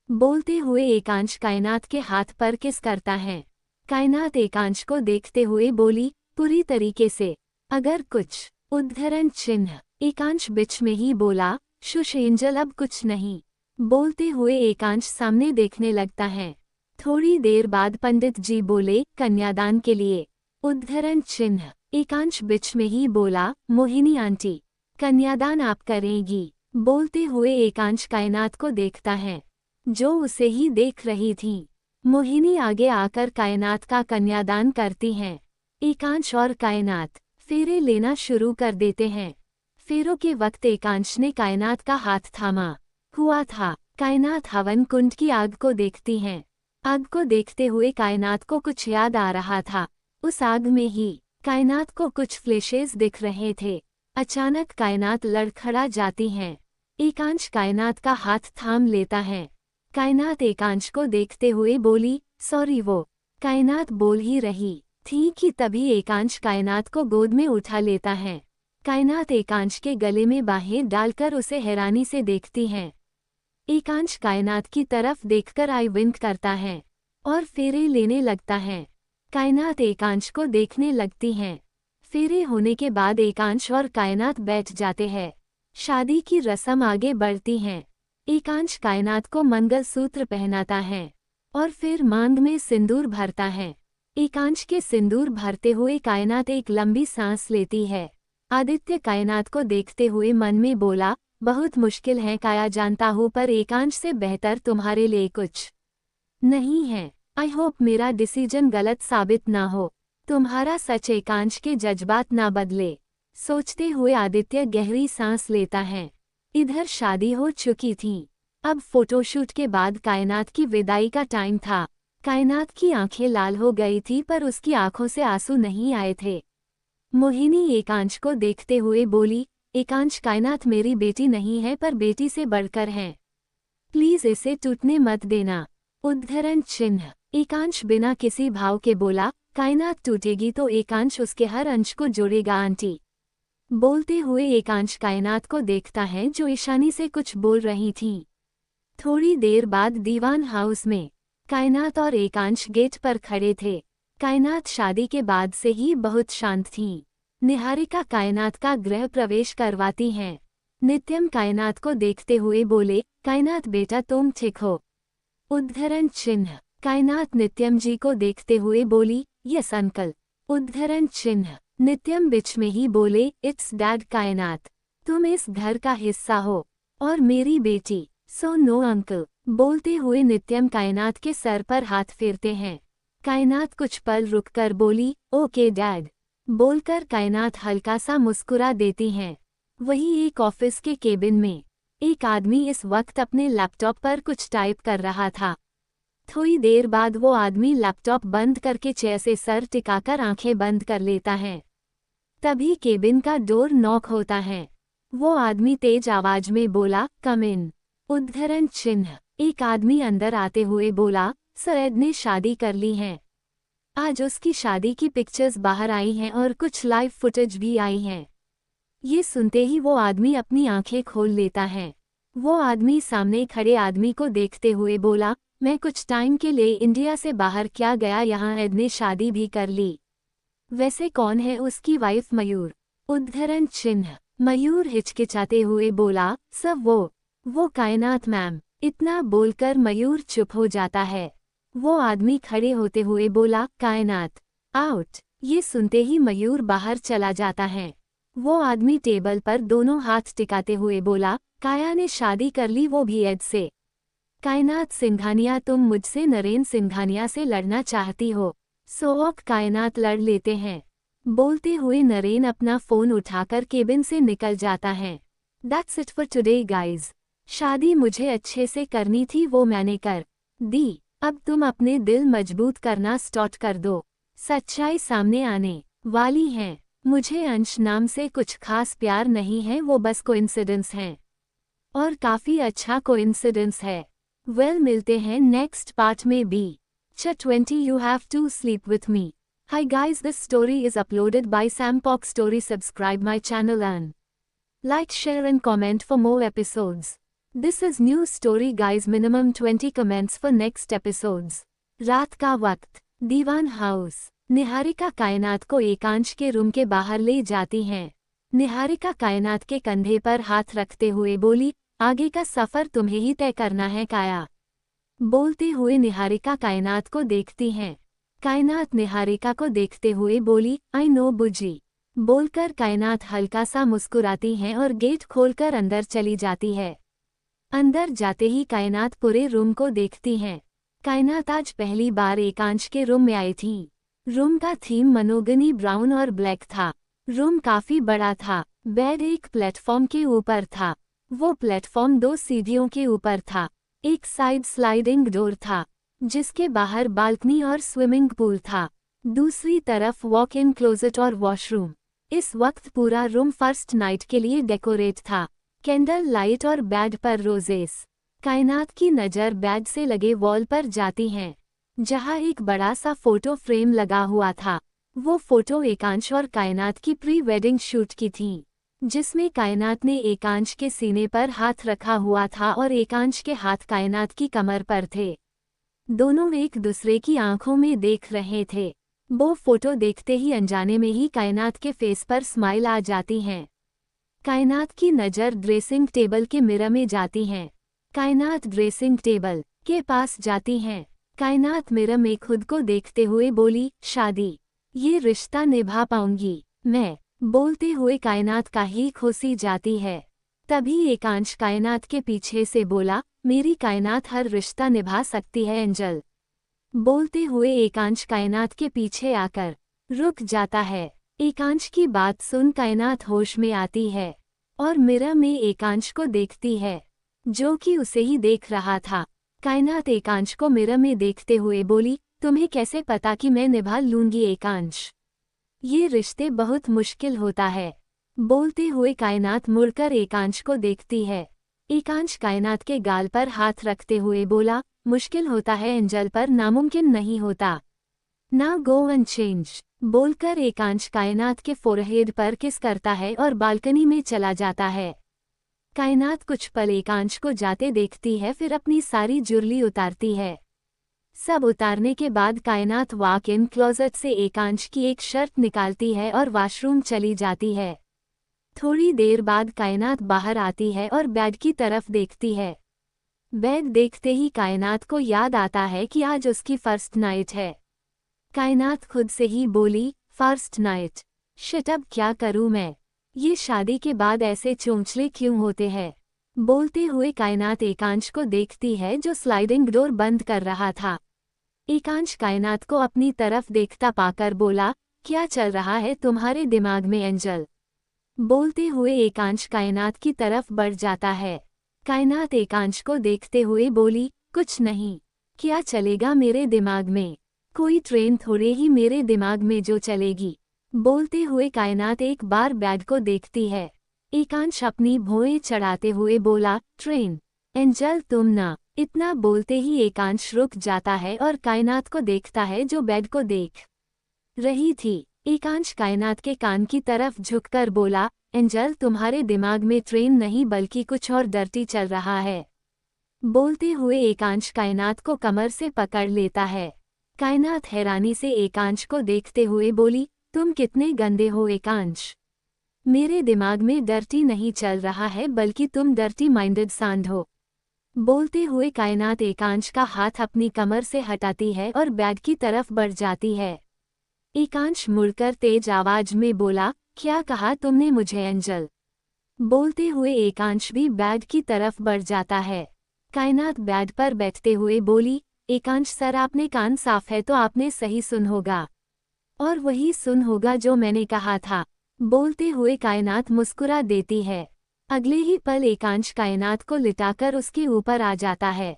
बोलते हुए एकांश कायनात के हाथ पर किस करता है। कायनात एकांश को देखते हुए बोली, पूरी तरीके से अगर कुछ। उद्धरण चिन्ह। एकांश बीच में ही बोला, शुश एंजल अब कुछ नहीं। बोलते हुए एकांश सामने देखने लगता है। थोड़ी देर बाद पंडित जी बोले, कन्यादान के लिए। उद्धरण चिन्ह। एकांश बीच में ही बोला, मोहिनी आंटी कन्यादान आप करेंगी। बोलते हुए एकांश कायनात को देखता है जो उसे ही देख रही थी। मोहिनी आगे आकर कायनात का कन्यादान करती हैं। एकांश और कायनात फेरे लेना शुरू कर देते हैं। फेरों के वक्त एकांश ने कायनात का हाथ थामा हुआ था। कायनात हवन कुंड की आग को देखती हैं। आग को देखते हुए कायनात को कुछ याद आ रहा था। उस आग में ही कायनात को कुछ फ्लैशेस दिख रहे थे। अचानक कायनात लड़खड़ा जाती हैं। एकांश कायनात का हाथ थाम लेता है। कायनात एकांश को देखते हुए बोली, सॉरी वो। कायनात बोल ही रही थी कि तभी एकांश कायनात को गोद में उठा लेता है। कायनात एकांश के गले में बाहें डालकर उसे हैरानी से देखती हैं। एकांश कायनात की तरफ देखकर आई विंक करता है और फेरे लेने लगता है। कायनात एकांश को देखने लगती हैं। फेरे होने के बाद एकांश और कायनात बैठ जाते हैं। शादी की रस्म आगे बढ़ती हैं। एकांश कायनात को मंगलसूत्र पहनाता है और फिर मांग में सिंदूर भरता है। एकांश के सिंदूर भरते हुए कायनात एक लंबी सांस लेती है। आदित्य कायनात को देखते हुए मन में बोला, बहुत मुश्किल है काया, जानता हूँ, पर एकांश से बेहतर तुम्हारे लिए कुछ नहीं है। आई होप मेरा डिसीजन गलत साबित ना हो। तुम्हारा सच एकांश के जज्बात ना बदले। सोचते हुए आदित्य गहरी सांस लेता है। इधर शादी हो चुकी थी। अब फोटोशूट के बाद कायनात की विदाई का टाइम था। कायनात की आंखें लाल हो गई थी, पर उसकी आंखों से आंसू नहीं आए थे। मोहिनी एकांश को देखते हुए बोली, एकांश, कायनात मेरी बेटी नहीं है, पर बेटी से बढ़कर है। प्लीज इसे टूटने मत देना। उद्धरण चिन्ह। एकांश बिना किसी भाव के बोला, कायनात टूटेगी तो एकांश उसके हर अंश को जोड़ेगा आंटी। बोलते हुए एकांश कायनात को देखता है, जो ईशानी से कुछ बोल रही थी। थोड़ी देर बाद दीवान हाउस में कायनात और एकांश गेट पर खड़े थे। कायनात शादी के बाद से ही बहुत शांत थी। निहारिका कायनात का गृह प्रवेश करवाती हैं। नित्यम कायनात को देखते हुए बोले, कायनात बेटा तुम ठीक हो? उद्धरण चिन्ह। कायनात नित्यम जी को देखते हुए बोली, यस अंकल। उद्धरण चिन्ह। नित्यम बीच में ही बोले, इट्स डैड कायनात, तुम इस घर का हिस्सा हो और मेरी बेटी, सो नो अंकल। बोलते हुए नित्यम कायनात के सर पर हाथ फेरते हैं। कायनात कुछ पल रुककर बोली, ओके डैड। बोलकर कायनात हल्का सा मुस्कुरा देती हैं। वही एक ऑफिस के केबिन में एक आदमी इस वक्त अपने लैपटॉप पर कुछ टाइप कर रहा था। थोड़ी देर बाद वो आदमी लैपटॉप बंद करके चेयर से सर टिकाकर आंखें बंद कर लेता है। तभी केबिन का डोर नॉक होता है। वो आदमी तेज आवाज में बोला, कम इन। उद्धरण चिन्ह। एक आदमी अंदर आते हुए बोला, सैयद ने शादी कर ली है। आज उसकी शादी की पिक्चर्स बाहर आई हैं और कुछ लाइव फुटेज भी आई हैं। ये सुनते ही वो आदमी अपनी आंखें खोल लेता है। वो आदमी सामने खड़े आदमी को देखते हुए बोला, मैं कुछ टाइम के लिए इंडिया से बाहर क्या गया, यहाँ ऐड ने शादी भी कर ली। वैसे कौन है उसकी वाइफ? मयूर। उद्धरण चिन्ह। मयूर हिचकिचाते हुए बोला, सब वो कायनात मैम। इतना बोलकर मयूर चुप हो जाता है। वो आदमी खड़े होते हुए बोला, कायनात आउट। ये सुनते ही मयूर बाहर चला जाता है। वो आदमी टेबल पर दोनों हाथ टिकाते हुए बोला, काया ने शादी कर ली, वो भी एड से। कायनात सिंघानिया, तुम मुझसे नरेन सिंघानिया से लड़ना चाहती हो? सोवॉक कायनात लड़ लेते हैं। बोलते हुए नरेन अपना फोन उठाकर केबिन से निकल जाता है। That's it for today guys. शादी मुझे अच्छे से करनी थी, वो मैंने कर दी। अब तुम अपने दिल मजबूत करना स्टार्ट कर दो। सच्चाई सामने आने वाली है। मुझे अंश नाम से कुछ खास प्यार नहीं है, वो बस कोइंसिडेंस है और काफी अच्छा कोइंसिडेंस है। वेल, मिलते हैं नेक्स्ट पार्ट में भी। Cha20 You have to sleep with me. Hi guys, this story is uploaded by Sampok Story. Subscribe my channel and like, share and comment for more episodes. This is new story guys, minimum 20 comments for next episodes. रात का वक्त। दीवान house. Niharika कायनात को एकांश के room के बाहर ले जाती हैं। निहारिका कायनात के कंधे पर हाथ रखते हुए बोली, आगे का सफर तुम्हें ही तय करना है काया। बोलते हुए निहारिका कायनात को देखती हैं। कायनात निहारिका को देखते हुए बोली, आई नो बुजी। बोलकर कायनात हल्का सा मुस्कुराती हैं और गेट खोलकर अंदर चली जाती है। अंदर जाते ही कायनात पूरे रूम को देखती हैं। कायनात आज पहली बार एकांश के रूम में आई थी। रूम का थीम मनोगनी ब्राउन और ब्लैक था। रूम काफी बड़ा था। बेड एक प्लेटफॉर्म के ऊपर था। वो प्लेटफॉर्म 2 सीढ़ियों के ऊपर था। एक साइड स्लाइडिंग डोर था जिसके बाहर बालकनी और स्विमिंग पूल था। दूसरी तरफ वॉक इन क्लोजेट और वॉशरूम। इस वक्त पूरा रूम फर्स्ट नाइट के लिए डेकोरेट था। कैंडल लाइट और बेड पर रोजेस। कायनात की नज़र बेड से लगे वॉल पर जाती हैं, जहां एक बड़ा सा फोटो फ्रेम लगा हुआ था। वो फोटो एकांश और कायनात की प्री वेडिंग शूट की थी, जिसमें कायनात ने एकांश के सीने पर हाथ रखा हुआ था और एकांश के हाथ कायनात की कमर पर थे। दोनों एक दूसरे की आंखों में देख रहे थे। वो फोटो देखते ही अनजाने में ही कायनात के फेस पर स्माइल आ जाती है। कायनात की नज़र ड्रेसिंग टेबल के मिरर में जाती है। कायनात ड्रेसिंग टेबल के पास जाती हैं। कायनात मिरर में खुद को देखते हुए बोली, शादी, ये रिश्ता निभा पाऊंगी मैं। बोलते हुए कायनात का ही खुशी जाती है। तभी एकांश कायनात के पीछे से बोला, मेरी कायनात हर रिश्ता निभा सकती है एंजल। बोलते हुए एकांश कायनात के पीछे आकर रुक जाता है। एकांश की बात सुन कायनात होश में आती है और मिरर में एकांश को देखती है, जो कि उसे ही देख रहा था। कायनात एकांश को मिरर में देखते हुए बोली, तुम्हें कैसे पता कि मैं निभा लूंगी एकांश? ये रिश्ते बहुत मुश्किल होता है। बोलते हुए कायनात मुड़कर एकांश को देखती है। एकांश कायनात के गाल पर हाथ रखते हुए बोला, मुश्किल होता है एंजल, पर नामुमकिन नहीं होता। ना गो एंड चेंज। बोलकर एकांश कायनात के फोरहेड पर किस करता है और बालकनी में चला जाता है। कायनात कुछ पल एकांश को जाते देखती है, फिर अपनी सारी ज्वेलरी उतारती है। सब उतारने के बाद कायनात वॉक इन क्लोजेट से एकांश की एक शर्ट निकालती है और वॉशरूम चली जाती है। थोड़ी देर बाद कायनात बाहर आती है और बेड की तरफ देखती है। बेड देखते ही कायनात को याद आता है कि आज उसकी फर्स्ट नाइट है। कायनात खुद से ही बोली, फर्स्ट नाइट, शिट, अब क्या करूं मैं? ये शादी के बाद ऐसे चोंचले क्यों होते हैं? बोलते हुए कायनात एकांश को देखती है, जो स्लाइडिंग डोर बंद कर रहा था। एकांश कायनात को अपनी तरफ देखता पाकर बोला, क्या चल रहा है तुम्हारे दिमाग में एंजल? बोलते हुए एकांश कायनात की तरफ बढ़ जाता है। कायनात एकांश को देखते हुए बोली, कुछ नहीं। क्या चलेगा मेरे दिमाग में? कोई ट्रेन थोड़े ही मेरे दिमाग में जो चलेगी। बोलते हुए कायनात एक बार बेड को देखती है। एकांश अपनी भौएं चढ़ाते हुए बोला, ट्रेन? एंजल तुम ना। इतना बोलते ही एकांश रुक जाता है और कायनात को देखता है, जो बेड को देख रही थी। एकांश कायनात के कान की तरफ झुककर बोला, एंजल तुम्हारे दिमाग में ट्रेन नहीं बल्कि कुछ और डर्टी चल रहा है। बोलते हुए एकांश कायनात को कमर से पकड़ लेता है। कायनात हैरानी से एकांश को देखते हुए बोली, तुम कितने गंदे हो एकांश? मेरे दिमाग में डर्टी नहीं चल रहा है, बल्कि तुम डर्टी माइंडेड सांड हो। बोलते हुए कायनात एकांश का हाथ अपनी कमर से हटाती है और बेड की तरफ बढ़ जाती है। एकांश मुड़कर तेज आवाज में बोला, क्या कहा तुमने मुझे एंजल? बोलते हुए एकांश भी बेड की तरफ बढ़ जाता है। कायनात बेड पर बैठते हुए बोली, एकांश सर, आपने कान साफ है तो आपने सही सुन होगा, और वही सुन होगा जो मैंने कहा था। बोलते हुए कायनात मुस्कुरा देती है। अगले ही पल एकांश कायनात को लिटाकर उसके ऊपर आ जाता है।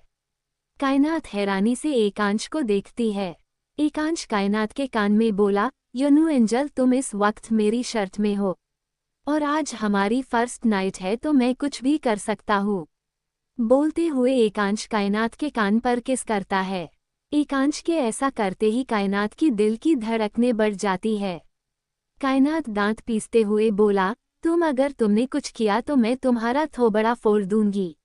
कायनात हैरानी से एकांश को देखती है। एकांश कायनात के कान में बोला, यू नो एंजल, तुम इस वक्त मेरी शर्त में हो और आज हमारी फर्स्ट नाइट है, तो मैं कुछ भी कर सकता हूँ। बोलते हुए एकांश कायनात के कान पर किस करता है। एकांश के ऐसा करते ही कायनात की दिल की धड़कनें बढ़ जाती है। कायनात दांत पीसते हुए बोला, अगर तुमने कुछ किया तो मैं तुम्हारा थोबड़ा फोड़ दूंगी।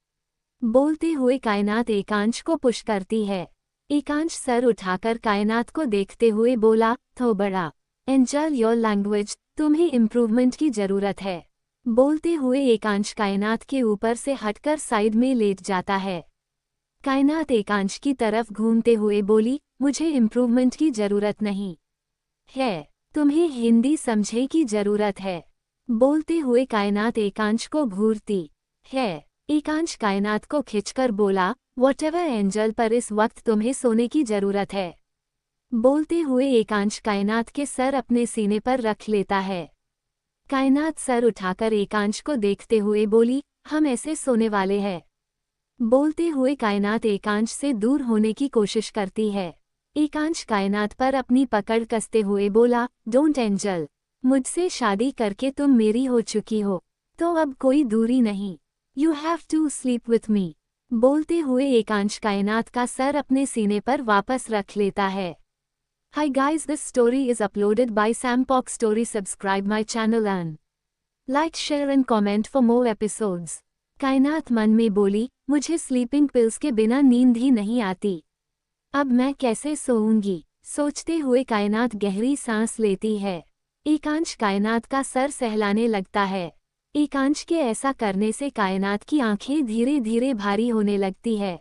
बोलते हुए कायनात एकांश को पुश करती है। एकांश सर उठाकर कायनात को देखते हुए बोला, थोबड़ा? एंजल योर लैंग्वेज, तुम्हें इम्प्रूवमेंट की जरूरत है। बोलते हुए एकांश कायनात के ऊपर से हटकर साइड में लेट जाता है। कायनात एकांश की तरफ घूमते हुए बोली, मुझे इम्प्रूवमेंट की जरूरत नहीं है, तुम्हें हिंदी समझने की जरूरत है। बोलते हुए कायनात एकांश को घूरती है। एकांश कायनात को खिंचकर बोला, व्हाटएवर एंजल, पर इस वक्त तुम्हें सोने की जरूरत है। बोलते हुए एकांश कायनात के सर अपने सीने पर रख लेता है। कायनात सर उठाकर एकांश को देखते हुए बोली, हम ऐसे सोने वाले हैं। बोलते हुए कायनात एकांश से दूर होने की कोशिश करती है। एकांश कायनात पर अपनी पकड़ कसते हुए बोला, डोंट एंजल, मुझसे शादी करके तुम मेरी हो चुकी हो, तो अब कोई दूरी नहीं। You have to sleep with me. बोलते हुए एकांश कायनात का सर अपने सीने पर वापस रख लेता है। Hi guys, this story is uploaded by Sampok Story. Subscribe my channel and like, share and comment for more episodes. कायनात मन में बोली, मुझे स्लीपिंग पिल्स के बिना नींद ही नहीं आती। अब मैं कैसे सोऊंगी? सोचते हुए कायनात गहरी सांस लेती है। एकांश कायनात का सर सहलाने लगता है। एकांश के ऐसा करने से कायनात की आंखें धीरे धीरे भारी होने लगती है।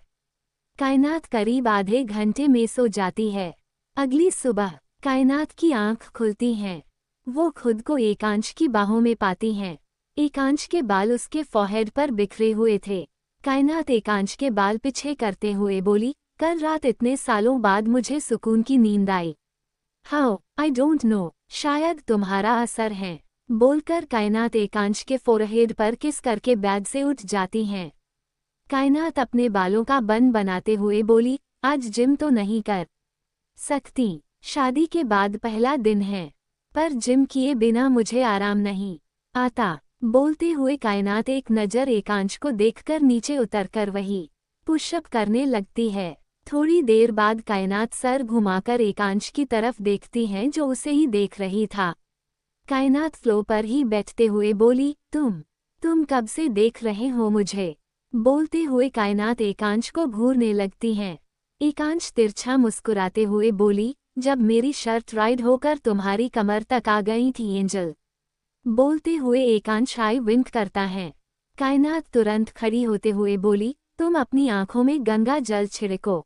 कायनात करीब आधे घंटे में सो जाती है। अगली सुबह कायनात की आंख खुलती हैं। वो खुद को एकांश की बाहों में पाती हैं। एकांश के बाल उसके फोरहेड पर बिखरे हुए थे। कायनात एकांश के बाल पीछे करते हुए बोली, कल रात इतने सालों बाद मुझे सुकून की नींद आई। हाउ आई डोंट नो, शायद तुम्हारा असर है। बोलकर कायनात एकांश के फोरहेड पर किस करके बेड से उठ जाती हैं। कायनात अपने बालों का बन बनाते हुए बोली, आज जिम तो नहीं कर सकती। शादी के बाद पहला दिन है, पर जिम किए बिना मुझे आराम नहीं आता। बोलते हुए कायनात एक नज़र एकांश को देखकर नीचे उतरकर वही पुशअप करने लगती है। थोड़ी देर बाद कायनात सर घुमाकर एकांश की तरफ देखती है जो उसे ही देख रही था। कायनात फ्लो पर ही बैठते हुए बोली, तुम कब से देख रहे हो मुझे? बोलते हुए कायनात एकांश को घूरने लगती हैं। एकांश तिरछा मुस्कुराते हुए बोली, जब मेरी शर्ट राइड होकर तुम्हारी कमर तक आ गई थी एंजल। बोलते हुए एकांश आई विंक करता है। कायनात तुरंत खड़ी होते हुए बोली, तुम अपनी आंखों में गंगा जल छिड़को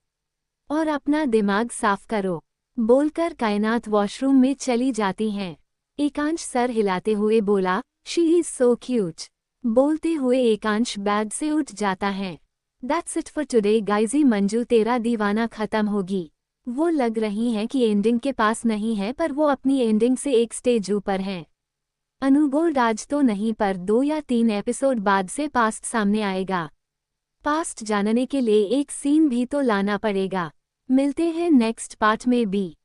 और अपना दिमाग साफ करो। बोलकर कायनात वॉशरूम में चली जाती हैं। एकांश सर हिलाते हुए बोला, शी इज सो क्यूट। बोलते हुए एकांश बेड से उठ जाता है। That's it for today guys. Manju तेरा दीवाना खत्म होगी। वो लग रही हैं कि एंडिंग के पास नहीं है, पर वो अपनी एंडिंग से एक स्टेज ऊपर हैं। अनुगोल्ड आज तो नहीं, पर 2 या 3 एपिसोड बाद से पास्ट सामने आएगा। पास्ट जानने के लिए एक सीन भी तो लाना पड़ेगा। मिलते हैं नेक्स्ट पार्ट में भी।